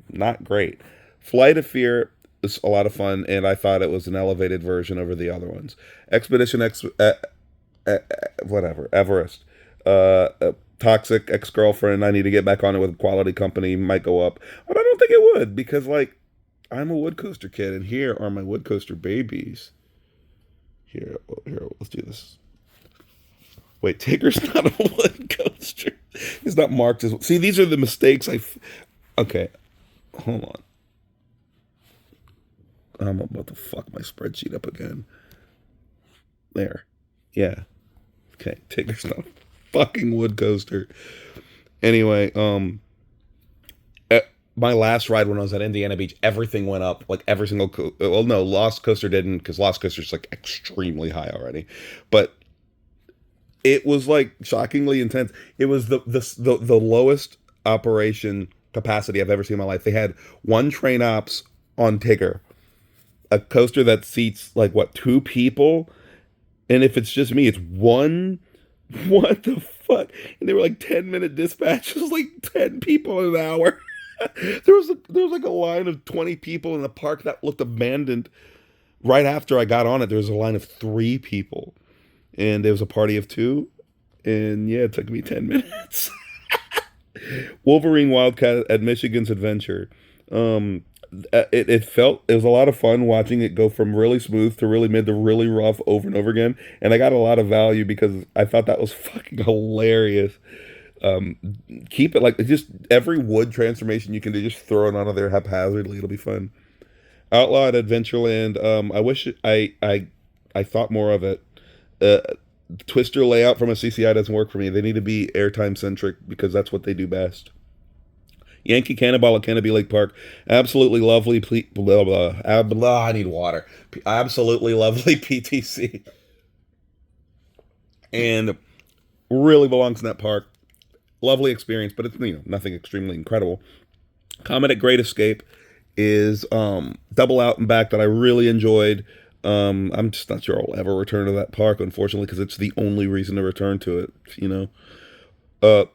Not great. Flight of Fear is a lot of fun, and I thought it was an elevated version over the other ones. Expedition whatever, Everest. Toxic Ex-Girlfriend, I need to get back on it with Quality Company, might go up. But I don't think it would, because, like, I'm a wood coaster kid, and here are my wood coaster babies. Here, let's do this. Wait, Tigger's not a wood coaster. He's not marked as. See, these are the mistakes Okay, hold on. I'm about to fuck my spreadsheet up again. There. Yeah. Okay, Tigger's not a fucking wood coaster. Anyway, my last ride when I was at Indiana Beach, everything went up. Like every single, well, no, Lost Coaster didn't, because Lost Coaster's like extremely high already. But it was like shockingly intense. It was the lowest operation capacity I've ever seen in my life. They had 1 train ops on Tigger, a coaster that seats like what, 2 people, and if it's just me, it's one. What the fuck? And they were like 10-minute dispatches, like 10 people in an hour. There was like a line of 20 people in the park that looked abandoned. Right after I got on it, there was a line of 3 people, and there was a party of 2, and yeah, it took me 10 minutes. Wolverine Wildcat at Michigan's Adventure. Um, it was a lot of fun watching it go from really smooth to really mid to really rough over and over again, and I got a lot of value because I thought that was fucking hilarious. Um, keep it like just every wood transformation you can do, just throw it onto there haphazardly. It'll be fun. Outlaw at Adventureland. I wish I thought more of it. Uh, Twister layout from a CCI doesn't work for me. They need to be airtime centric because that's what they do best. Yankee Cannonball at Canopy Lake Park, absolutely lovely. Blah blah. Blah. I need water. Absolutely lovely PTC, and really belongs in that park. Lovely experience, but it's nothing extremely incredible. Comet at Great Escape is double out and back that I really enjoyed. I'm just not sure I'll ever return to that park, unfortunately, because it's the only reason to return to it.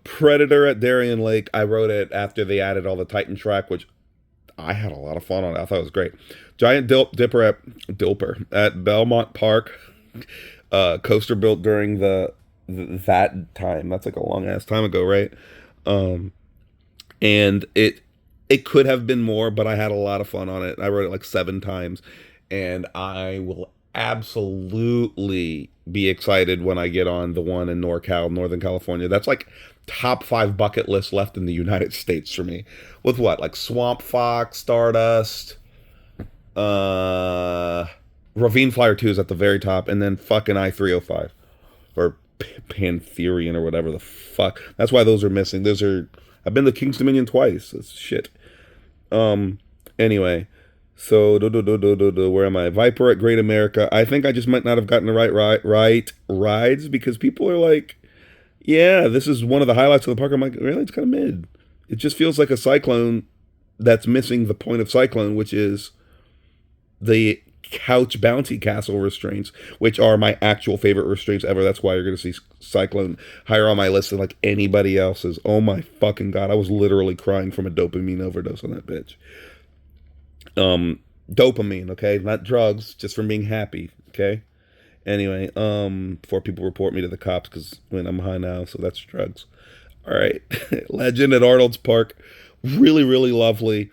Predator at Darien Lake. I wrote it after they added all the Titan track, which I had a lot of fun on. I thought it was great. Giant Dilper at Belmont Park. Coaster built during that time. That's like a long ass time ago, right? Um, and it could have been more, but I had a lot of fun on it. I wrote it like 7 times, and I will absolutely be excited when I get on the one in NorCal, Northern California. That's like top 5 bucket list left in the United States for me. With what? Like Swamp Fox, Stardust, uh Ravine Flyer 2 is at the very top, and then fucking I-305 or Pantherian or whatever the fuck. That's why those are missing. Those are I've been to King's Dominion twice. That's shit. Um. Anyway, so where am I? Viper at Great America. I think I just might not have gotten the right rides because people are like, yeah, this is one of the highlights of the park. I'm like, really? It's kind of mid. It just feels like a Cyclone that's missing the point of Cyclone, which is the couch bounty castle restraints, which are my actual favorite restraints ever. That's why you're going to see Cyclone higher on my list than like anybody else's. Oh my fucking god, I was literally crying from a dopamine overdose on that bitch. Dopamine, okay, not drugs, just from being happy, okay. Anyway, before people report me to the cops because when I'm high now, so that's drugs. All right, Legend at Arnold's Park, really really lovely.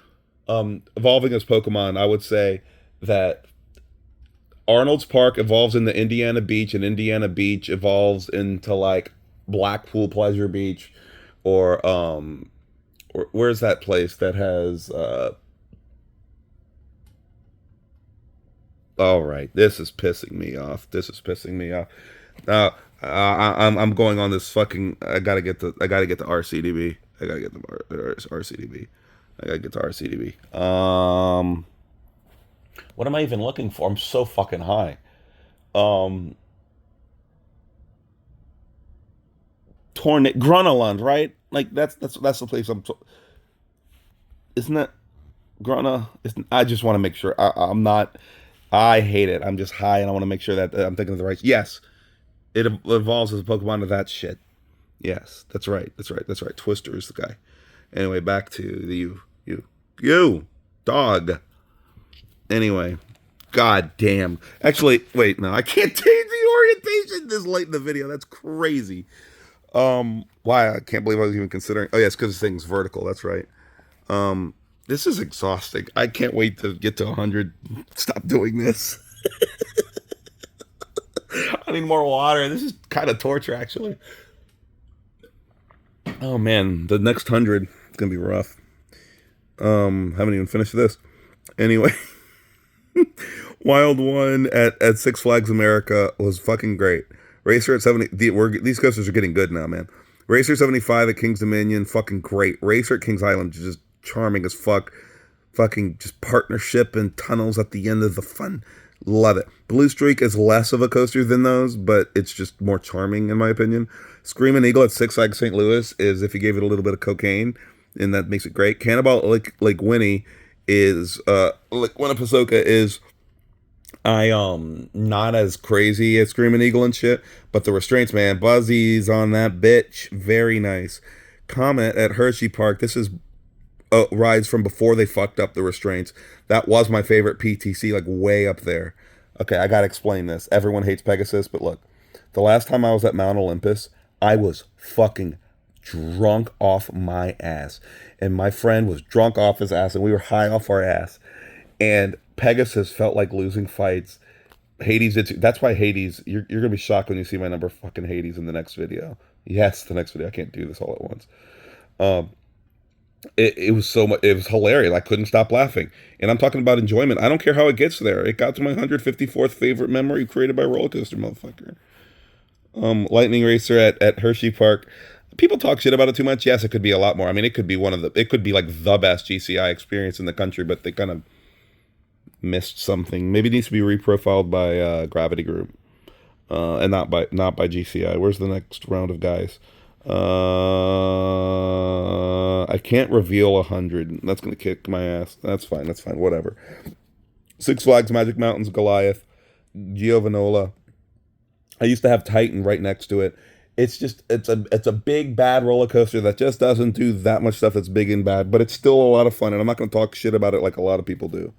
Evolving as Pokemon, I would say that Arnold's Park evolves into Indiana Beach, and Indiana Beach evolves into like Blackpool Pleasure Beach, or where's that place that has all right, this is pissing me off. This is pissing me off. Uh, I'm going on this fucking. I gotta get the RCDB. I gotta get the RCDB. I gotta get the RCDB. What am I even looking for? I'm so fucking high. Um, Tornit Grunaland, right? Like that's the place isn't that Gruna? I just want to make sure. I'm not. I hate it. I'm just high, and I want to make sure that I'm thinking of the right. Yes, it evolves as a Pokemon of that shit. Yes, that's right. That's right. That's right. Twister is the guy. Anyway, back to the you dog. Anyway, god damn. Actually, wait, no, I can't change the orientation this late in the video. That's crazy. Why? I can't believe I was even considering. Oh yes, because this thing's vertical. That's right. This is exhausting. I can't wait to get to 100. Stop doing this. I need more water. This is kind of torture, actually. Oh man, the next 100 is gonna be rough. Haven't even finished this. Anyway, Wild One at Six Flags America was fucking great. Racer at 70. These coasters are getting good now, man. Racer 75 at King's Dominion, fucking great. Racer at Kings Island, just charming as fuck. Fucking just partnership and tunnels at the end of the fun. Love it. Blue Streak is less of a coaster than those, but it's just more charming in my opinion. Screaming Eagle at Six Flags St. Louis is if you gave it a little bit of cocaine, and that makes it great. Cannonball Lake Winnie is like Winnipesaukee is I not as crazy as Screaming Eagle and shit, but the restraints, man, Buzzies on that bitch, very nice. Comet at Hershey Park. This is rides from before they fucked up the restraints. That was my favorite PTC, like way up there. Okay, I gotta explain this. Everyone hates Pegasus, but look, the last time I was at Mount Olympus, I was fucking drunk off my ass. And my friend was drunk off his ass, and we were high off our ass. And Pegasus felt like losing fights. Hades did too. That's why Hades, you're going to be shocked when you see my number fucking Hades in the next video. Yes, the next video. I can't do this all at once. Um, it was so much, it was hilarious. I couldn't stop laughing. And I'm talking about enjoyment. I don't care how it gets there. It got to my 154th favorite memory created by Roller Coaster, motherfucker. Lightning Racer at Hershey Park. People talk shit about it too much. Yes, it could be a lot more. I mean, it could be it could be like the best GCI experience in the country, but they kind of missed something. Maybe it needs to be reprofiled by Gravity Group, and not by GCI. Where's the next round of guys? I can't reveal 100. That's gonna kick my ass. That's fine. That's fine. Whatever. Six Flags Magic Mountains Goliath, Giovanola. I used to have Titan right next to it. It's a big bad roller coaster that just doesn't do that much stuff that's big and bad, but it's still a lot of fun, and I'm not going to talk shit about it like a lot of people do.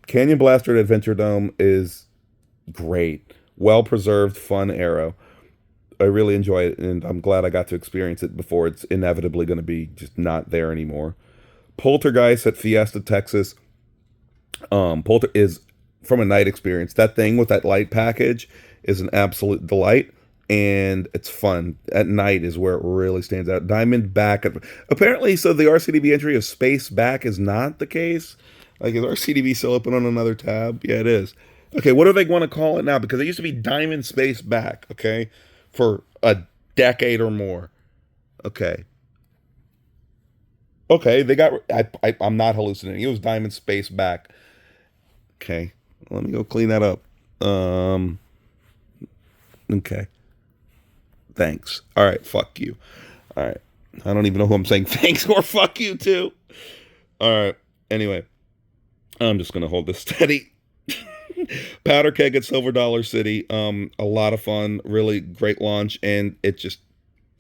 Canyon Blaster at Adventure Dome is great, well preserved, fun aero. I really enjoy it, and I'm glad I got to experience it before it's inevitably going to be just not there anymore. Poltergeist at Fiesta, Texas. Polter is from a night experience. That thing with that light package is an absolute delight, and it's fun. At night is where it really stands out. Diamond Back. Apparently, so the RCDB entry of Space Back is not the case. Like, is RCDB still open on another tab? Yeah, it is. Okay, what do they want to call it now? Because it used to be Diamond Space Back, okay, for a decade or more. Okay. Okay, they got. I'm not hallucinating. It was Diamond Space Back. Okay, let me go clean that up. Okay. Thanks. All right, fuck you. All right. I don't even know who I'm saying thanks or fuck you to. All right. Anyway, I'm just gonna hold this steady. Powder Keg at Silver Dollar City. A lot of fun, really great launch, and it just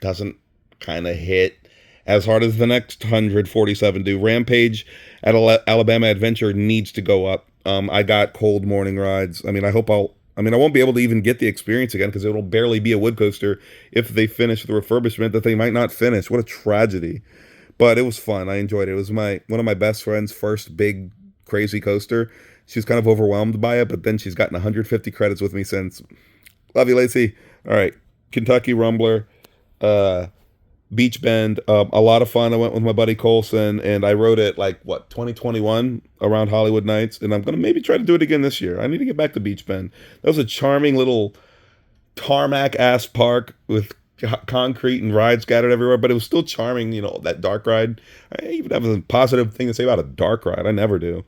doesn't kind of hit as hard as the next 147 do. Rampage at Alabama Adventure needs to go up. I got cold morning rides. I mean, I won't be able to even get the experience again because it'll barely be a wood coaster if they finish the refurbishment that they might not finish. What a tragedy. But it was fun. I enjoyed it. It was one of my best friend's first big crazy coaster. She was kind of overwhelmed by it, but then she's gotten 150 credits with me since. Love you, Lacey. All right. Kentucky Rumbler. Beach Bend, a lot of fun. I went with my buddy Colson, and I rode it 2021 around Hollywood Nights, and I'm gonna maybe try to do it again this year. I need to get back to Beach Bend. That was a charming little tarmac ass park with concrete and rides scattered everywhere, but it was still charming. You know, that dark ride. I even have a positive thing to say about a dark ride. I never do.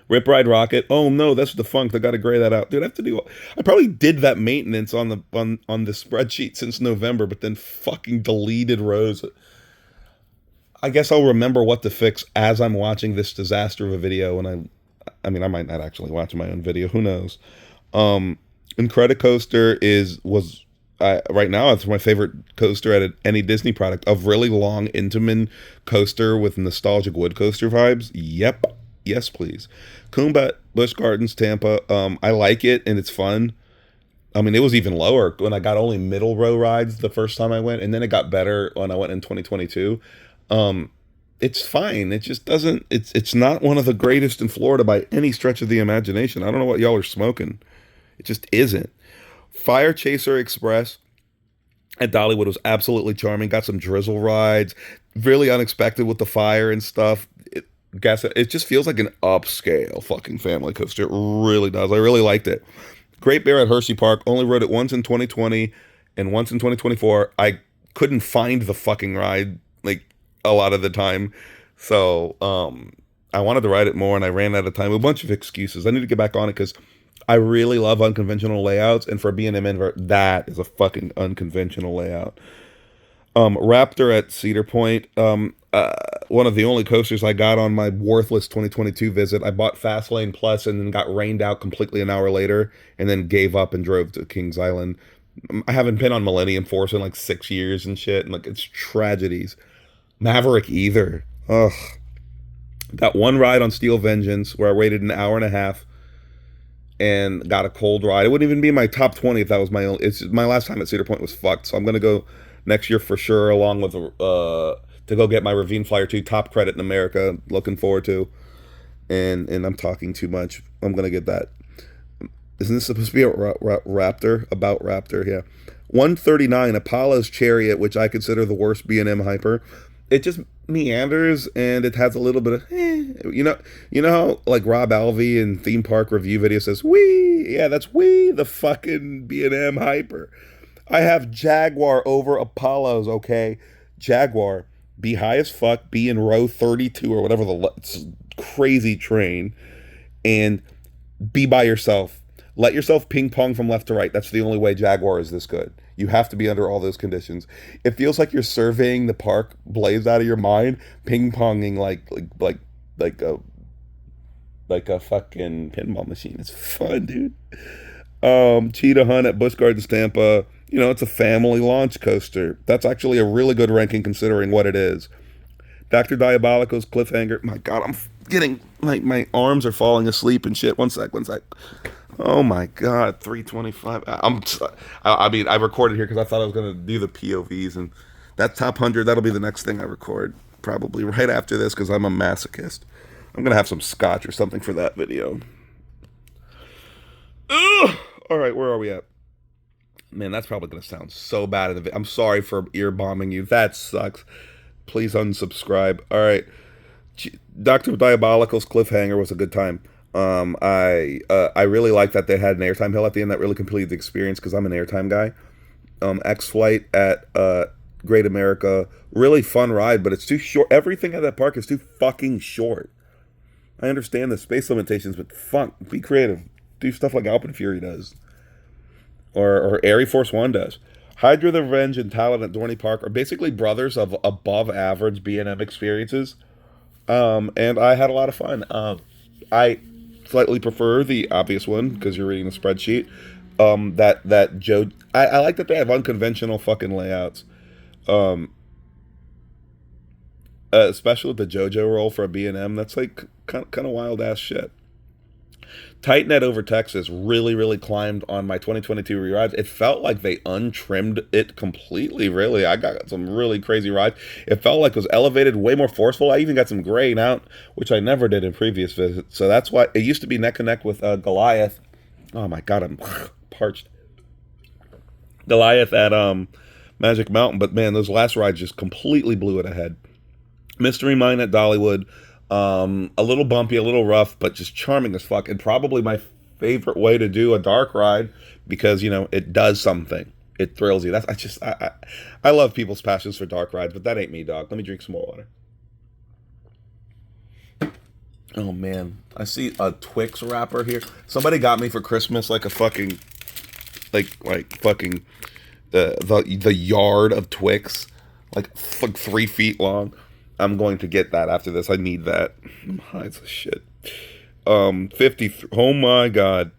Rip Ride Rocket. Oh no, that's defunct. I got to gray that out, dude. I probably did that maintenance on the spreadsheet since November, but then fucking deleted rows. I guess I'll remember what to fix as I'm watching this disaster of a video. And I mean, I might not actually watch my own video. Who knows? Incredicoaster was right now it's my favorite coaster at any Disney product. A really long Intamin coaster with nostalgic wood coaster vibes. Yep. Yes, please. Coomba, Busch Gardens, Tampa. I like it, and it's fun. I mean, it was even lower when I got only middle row rides the first time I went, and then it got better when I went in 2022. It's fine. It just doesn't. It's not one of the greatest in Florida by any stretch of the imagination. I don't know what y'all are smoking. It just isn't. Fire Chaser Express at Dollywood was absolutely charming. Got some drizzle rides. Really unexpected with the fire and stuff. It just feels like an upscale fucking family coaster. It really does. I really liked it. Great Bear at Hershey Park. Only rode it once in 2020 and once in 2024. I couldn't find the fucking ride a lot of the time. So I wanted to ride it more and I ran out of time. A bunch of excuses. I need to get back on it because I really love unconventional layouts. And for B&M Invert, that is a fucking unconventional layout. Raptor at Cedar Point. One of the only coasters I got on my worthless 2022 visit. I bought Fastlane Plus and then got rained out completely an hour later and then gave up and drove to Kings Island. I haven't been on Millennium Force in 6 years and shit. And it's tragedies. Maverick either. Ugh. Got one ride on Steel Vengeance where I waited an hour and a half and got a cold ride. It wouldn't even be my top 20 if that was my only. It's my last time at Cedar Point was fucked. So I'm going to go next year for sure, along with to go get my Ravine Flyer 2 top credit in America. Looking forward to. And I'm talking too much. I'm gonna get that. Isn't this supposed to be a Raptor? About Raptor, yeah. 139 Apollo's Chariot, which I consider the worst B&M hyper. It just meanders and it has a little bit of you know how like Rob Alvey in theme park review video says wee, yeah, that's wee the fucking B&M hyper. I have Jaguar over Apollos, okay? Jaguar, be high as fuck, be in row 32 or whatever crazy train, and be by yourself. Let yourself ping pong from left to right. That's the only way Jaguar is this good. You have to be under all those conditions. It feels like you're surveying the park blades out of your mind, ping ponging like a fucking pinball machine. It's fun, dude. Cheetah Hunt at Busch Gardens, Tampa. You know, it's a family launch coaster. That's actually a really good ranking considering what it is. Dr. Diabolico's Cliffhanger. My God, I'm getting like my arms are falling asleep and shit. One sec. Oh my God, 325. I mean, I recorded here because I thought I was gonna do the POVs, and that top 100. That'll be the next thing I record, probably right after this because I'm a masochist. I'm gonna have some scotch or something for that video. Ugh! All right, where are we at? Man, that's probably gonna sound so bad in the video. I'm sorry for ear bombing you. That sucks. Please unsubscribe. All right, Dr. Diabolical's Cliffhanger was a good time. I really like that they had an airtime hill at the end that really completed the experience because I'm an airtime guy. X Flight at Great America, really fun ride, but it's too short. Everything at that park is too fucking short. I understand the space limitations, but fun, be creative, do stuff like Alpine Fury does, or Air Force One does. Hydra the Revenge and Talon at Dorney Park are basically brothers of above average B&M experiences, and I had a lot of fun. I slightly prefer the obvious one because you're reading the spreadsheet. That Joe, I like that they have unconventional fucking layouts. Especially with the JoJo roll for a B&M, that's like kind of wild ass shit. Titanhead over Texas really climbed on my 2022 re-rides. It felt like they untrimmed it completely, really. I got some really crazy rides. It felt like it was elevated, way more forceful. I even got some graying out, which I never did in previous visits. So that's why it used to be neck and neck with Goliath. Oh my God, I'm parched. Goliath at Magic Mountain, but man, those last rides just completely blew it ahead. Mystery Mine at Dollywood. A little bumpy, a little rough, but just charming as fuck, and probably my favorite way to do a dark ride because you know it does something. It thrills you. I love people's passions for dark rides, but that ain't me, dog. Let me drink some more water. Oh man, I see a Twix wrapper here. Somebody got me for Christmas like a fucking, like fucking the yard of Twix, like 3 feet long. I'm going to get that after this. I need that. I'm high as shit. 53. Oh my God.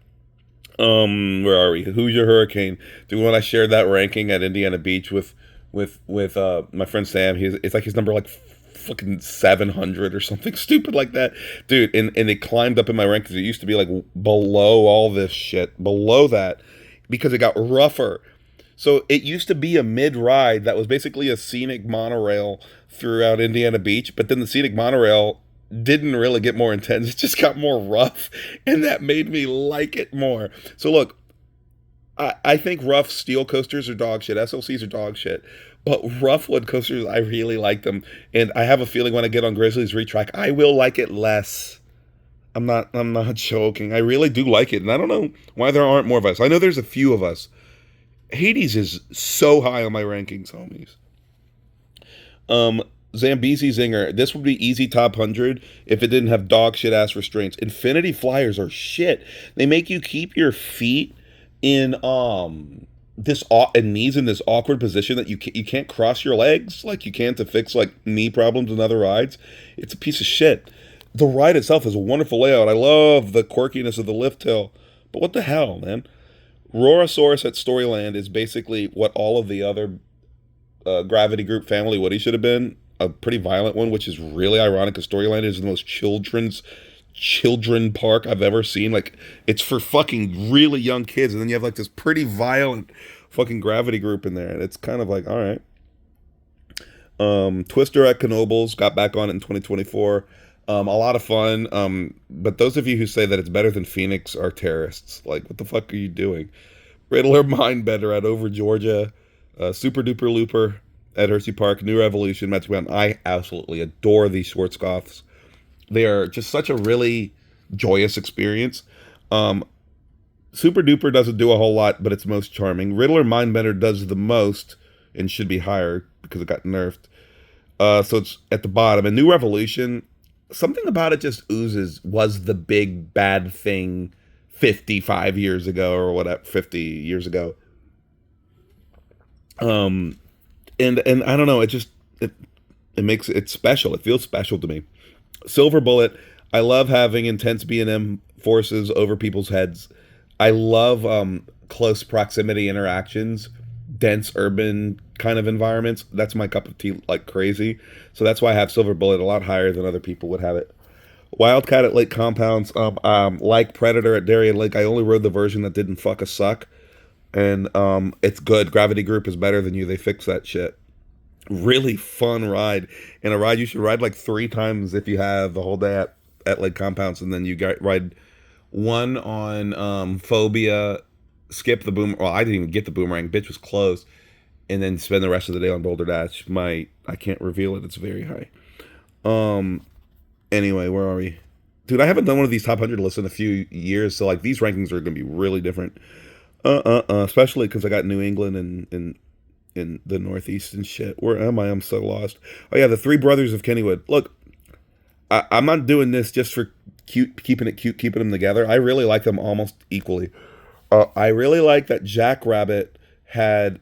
Where are we? Who's your hurricane? Dude, when I shared that ranking at Indiana Beach with my friend Sam, it's like his number like fucking 700 or something stupid like that. Dude, and it climbed up in my rankings. It used to be like below all this shit. Below that. Because it got rougher. So it used to be a mid-ride that was basically a scenic monorail throughout Indiana Beach, but then the scenic monorail didn't really get more intense. It just got more rough, and that made me like it more. So look, I think rough steel coasters are dog shit. SLCs are dog shit. But rough wood coasters, I really like them. And I have a feeling when I get on Grizzly's Retrack, I will like it less. I'm not joking. I really do like it, and I don't know why there aren't more of us. I know there's a few of us. Hades is so high on my rankings, homies. Zambezi Zinger. This would be easy top 100 if it didn't have dog shit ass restraints. Infinity Flyers are shit. They make you keep your feet in this and knees in this awkward position that you can't cross your legs like you can to fix like knee problems and other rides. It's a piece of shit. The ride itself is a wonderful layout. I love the quirkiness of the lift hill. But what the hell, man? Rorosaurus at Storyland is basically what all of the other Gravity Group family Woody should have been. A pretty violent one, which is really ironic because Storyland is the most children park I've ever seen. Like, it's for fucking really young kids, and then you have like this pretty violent fucking Gravity Group in there, and it's kind of like, all right. Twister at Knoebels got back on it in 2024. A lot of fun. But those of you who say that it's better than Phoenix are terrorists. Like, what the fuck are you doing? Riddler Mind Better at Over Georgia. Super Duper Looper at Hershey Park. New Revolution, Magic Mountain. I absolutely adore these Schwarzkopfs. They are just such a really joyous experience. Um, Super Duper doesn't do a whole lot, but it's most charming. Riddler Mindbender does the most and should be higher because it got nerfed. So it's at the bottom. And New Revolution, something about it just oozes was the big bad thing 55 years ago or whatever, 50 years ago. Um, and I don't know, it makes it special. It feels special to me. Silver Bullet, I love having intense B&M forces over people's heads. I love close proximity interactions, dense urban kind of environments. That's my cup of tea like crazy. So that's why I have Silver Bullet a lot higher than other people would have it. Wildcat at Lake Compounds, like Predator at Darien Lake. I only rode the version that didn't fuck a suck, and it's good. Gravity Group is better than you. They fix that shit. Really fun ride, and a ride you should ride like 3 times if you have the whole day at Lake Compounds, and then you got ride one on Phobia, skip the boom. Well, I didn't even get the boomerang. Bitch was closed, and then spend the rest of the day on Boulder Dash. I can't reveal it. It's very high. Um. Anyway, where are we? Dude, I haven't done one of these top 100 lists in a few years, so like these rankings are going to be really different. Especially because I got New England and in the Northeast and shit. Where am I? I'm so lost. Oh yeah, the Three Brothers of Kennywood. Look, I'm not doing this just for cute, keeping it cute, keeping them together. I really like them almost equally. I really like that Jackrabbit had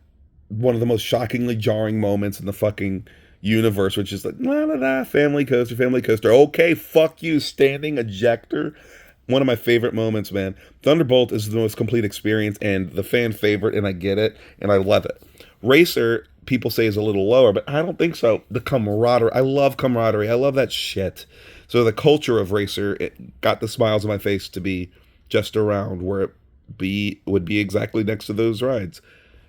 one of the most shockingly jarring moments in the fucking universe, which is like, la la la, family coaster, family coaster. Okay, fuck you, standing ejector. One of my favorite moments, man. Thunderbolt is the most complete experience and the fan favorite, and I get it, and I love it. Racer, people say is a little lower, but I don't think so. The camaraderie, I love camaraderie. I love that shit. So the culture of Racer, it got the smiles on my face to be just around where it would be exactly next to those rides.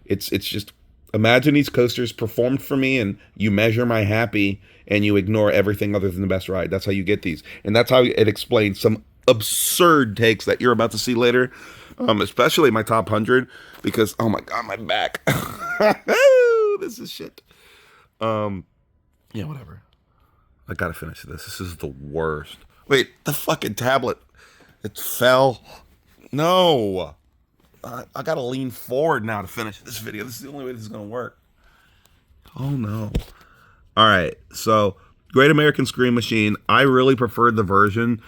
It's just imagine these coasters performed for me, and you measure my happy, and you ignore everything other than the best ride. That's how you get these, and that's how it explains some absurd takes that you're about to see later, especially my top 100, because oh my god, my back. This is shit. Yeah, whatever. I gotta finish this. This is the worst. Wait, the fucking tablet. It fell. No. I gotta lean forward now to finish this video. This is the only way this is gonna work. Oh no. Alright, so Great American Scream Machine. I really preferred the version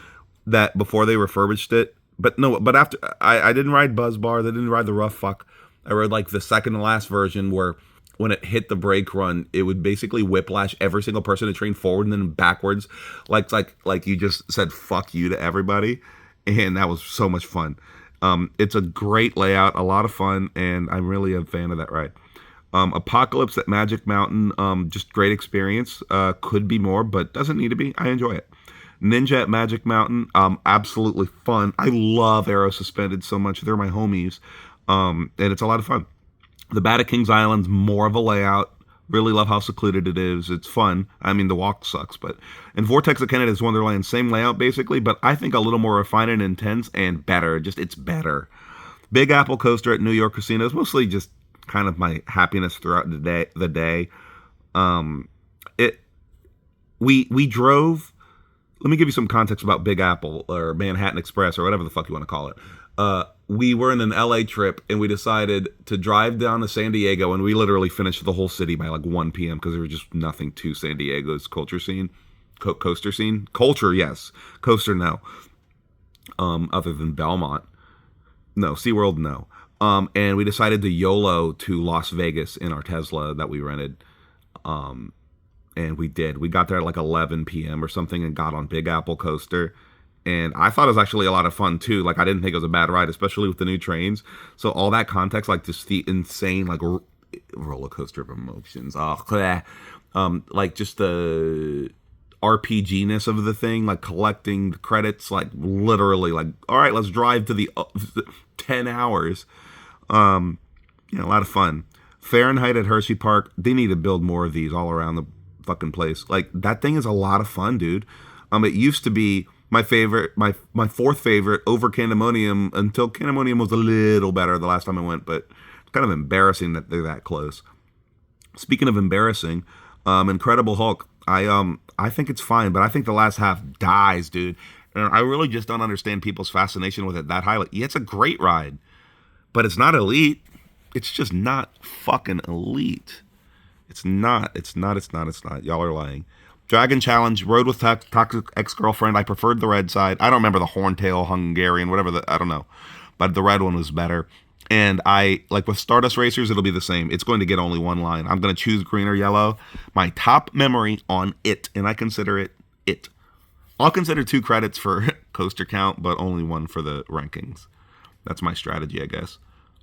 that before they refurbished it. But no, but after I didn't ride Buzz Bar, they didn't ride the rough fuck. I rode like the second to last version where when it hit the brake run, it would basically whiplash every single person in the train forward and then backwards. Like you just said fuck you to everybody. And that was so much fun. It's a great layout, a lot of fun, and I'm really a fan of that ride. Apocalypse at Magic Mountain, just great experience. Could be more, but doesn't need to be. I enjoy it. Ninja at Magic Mountain, absolutely fun. I love Aero Suspended so much. They're my homies. And it's a lot of fun. The Bat at Kings Island's more of a layout. Really love how secluded it is. It's fun. I mean, the walk sucks, but... And Vortex of Canada's Wonderland, same layout, basically, but I think a little more refined and intense and better. Just, it's better. Big Apple Coaster at New York Casino is mostly just kind of my happiness throughout the day. We drove... Let me give you some context about Big Apple, or Manhattan Express, or whatever the fuck you want to call it. We were in an LA trip, and we decided to drive down to San Diego, and we literally finished the whole city by like 1 p.m. because there was just nothing to San Diego's culture scene. Coaster scene? Culture, yes. Coaster, no. Other than Belmont. No. SeaWorld, no. And we decided to YOLO to Las Vegas in our Tesla that we rented. And we did. We got there at like 11 p.m. or something and got on Big Apple Coaster. And I thought it was actually a lot of fun too. Like, I didn't think it was a bad ride, especially with the new trains. So all that context, like just the insane like roller coaster of emotions. Oh, like just the RPG-ness of the thing, like collecting the credits, like literally like, all right, let's drive to the 10 hours. A lot of fun. Fahrenheit at Hershey Park. They need to build more of these all around fucking place. Like that thing is a lot of fun, dude. It used to be my favorite, my fourth favorite over Candemonium until Candemonium was a little better the last time I went, but it's kind of embarrassing that they're that close. Speaking of embarrassing, Incredible Hulk. I think it's fine, but I think the last half dies, dude. And I really just don't understand people's fascination with it that high. Like, yeah, it's a great ride, but it's not elite. It's just not fucking elite. It's not. It's not. It's not. It's not. Y'all are lying. Dragon Challenge, rode with Toxic Ex Girlfriend. I preferred the red side. I don't remember the Horntail Hungarian, whatever. I don't know, but the red one was better. And I like with Stardust Racers, it'll be the same. It's going to get only one line. I'm going to choose green or yellow. My top memory on it, and I consider it it. I'll consider 2 credits for coaster count, but only 1 for the rankings. That's my strategy, I guess.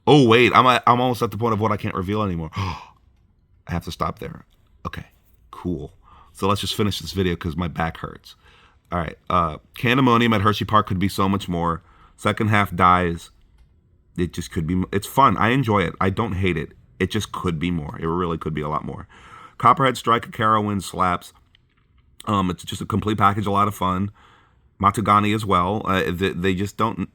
Oh wait, I'm almost at the point of what I can't reveal anymore. I have to stop there. Okay, cool. So let's just finish this video because my back hurts. All right, Candemonium at Hershey Park could be so much more. Second half dies. It just could be. It's fun. I enjoy it. I don't hate it. It just could be more. It really could be a lot more. Copperhead Strike, Carowinds slaps. It's just a complete package. A lot of fun. Matagani as well. They just don't.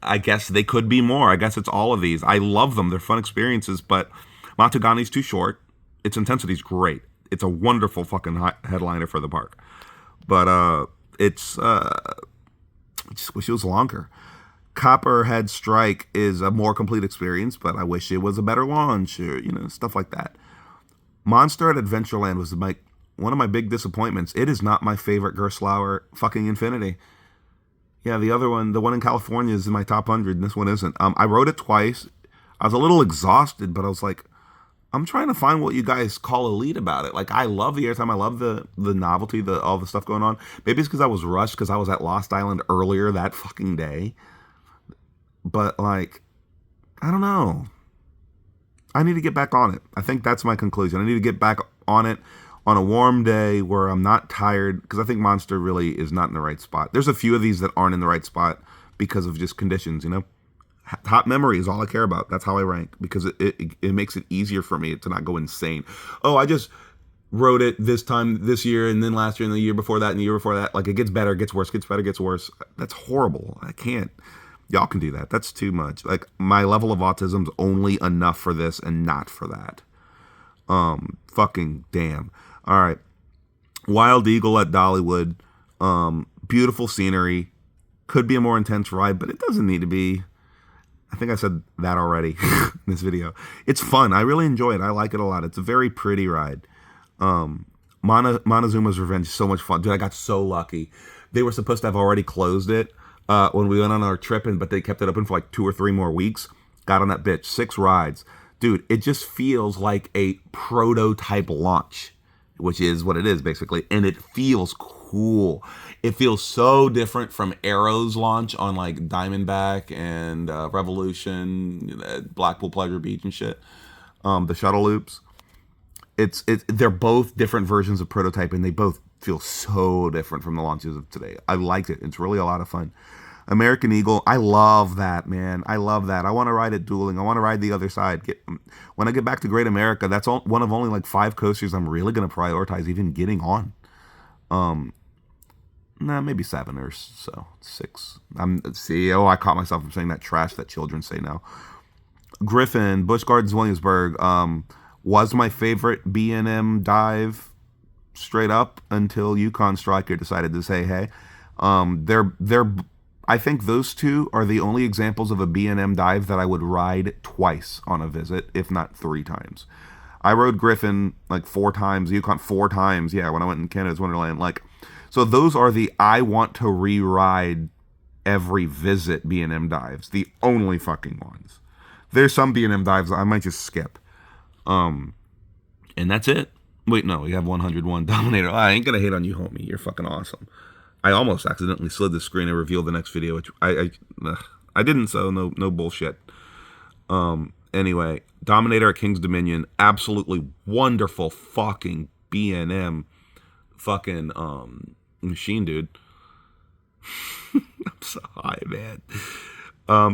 I guess they could be more. I guess it's all of these. I love them. They're fun experiences, but Matagani's too short. Its intensity's great. It's a wonderful fucking headliner for the park. But I just wish it was longer. Copperhead Strike is a more complete experience, but I wish it was a better launch or, stuff like that. Monster at Adventureland was one of my big disappointments. It is not my favorite Gerstlauer fucking Infinity. Yeah, the other one, the one in California, is in my top 100, and this one isn't. I rode it twice. I was a little exhausted, but I was like, I'm trying to find what you guys call elite about it. Like, I love the airtime. I love the novelty, all the stuff going on. Maybe it's because I was rushed because I was at Lost Island earlier that fucking day. But, like, I don't know. I need to get back on it. I think that's my conclusion. I need to get back on it on a warm day where I'm not tired, because I think Monster really is not in the right spot. There's a few of these that aren't in the right spot because of just conditions, Top memory is all I care about. That's how I rank, because it makes it easier for me to not go insane. Oh, I just rode it this time this year, and then last year, and the year before that, and the year before that. Like, it gets better, gets worse, gets better, gets worse. That's horrible. I can't. Y'all can do that. That's too much. Like, my level of autism's only enough for this and not for that. Fucking damn. All right. Wild Eagle at Dollywood. Beautiful scenery. Could be a more intense ride, but it doesn't need to be. I think I said that already in this video. It's fun. I really enjoy it. I like it a lot. It's a very pretty ride. Montezuma's Revenge is so much fun. Dude, I got so lucky. They were supposed to have already closed it when we went on our trip, but they kept it open for like 2 or 3 more weeks. Got on that bitch. 6 rides. Dude, it just feels like a prototype launch, which is what it is, basically. And it feels cool. It feels so different from Arrow's launch on like Diamondback and Revolution, Blackpool Pleasure Beach and shit. The shuttle loops. They're both different versions of prototype, and they both feel so different from the launches of today. I liked it. It's really a lot of fun. American Eagle, I love that, man. I love that. I want to ride it dueling. I want to ride the other side. When I get back to Great America, that's one of only like 5 coasters I'm really going to prioritize even getting on. Maybe 7 or so. 6. I caught myself from saying that trash that children say now. Griffin, Busch Gardens, Williamsburg, was my favorite B&M dive straight up until Yukon Striker decided to say, hey. I think those 2 are the only examples of a B&M dive that I would ride twice on a visit, if not 3 times. I rode Griffin like 4 times, Yukon 4 times, yeah, when I went in Canada's Wonderland. Like, so those are the I want to re-ride every visit B&M dives, the only fucking ones. There's some B&M dives I might just skip. And that's it. Wait, no, we have 101 Dominator. I ain't gonna hate on you, homie. You're fucking awesome. I almost accidentally slid the screen and revealed the next video, which I didn't, so no bullshit. Anyway, Dominator at King's Dominion, absolutely wonderful fucking B&M fucking machine, dude. I'm so high, man.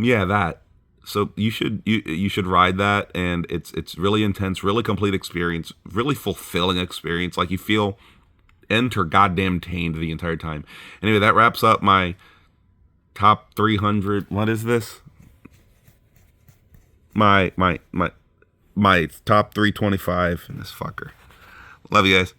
Yeah, that. So you should ride that, and it's really intense, really complete experience, really fulfilling experience. Like you feel enter goddamn tamed the entire time. Anyway, that wraps up my top 300. What is this? My top 325. This fucker. Love you guys.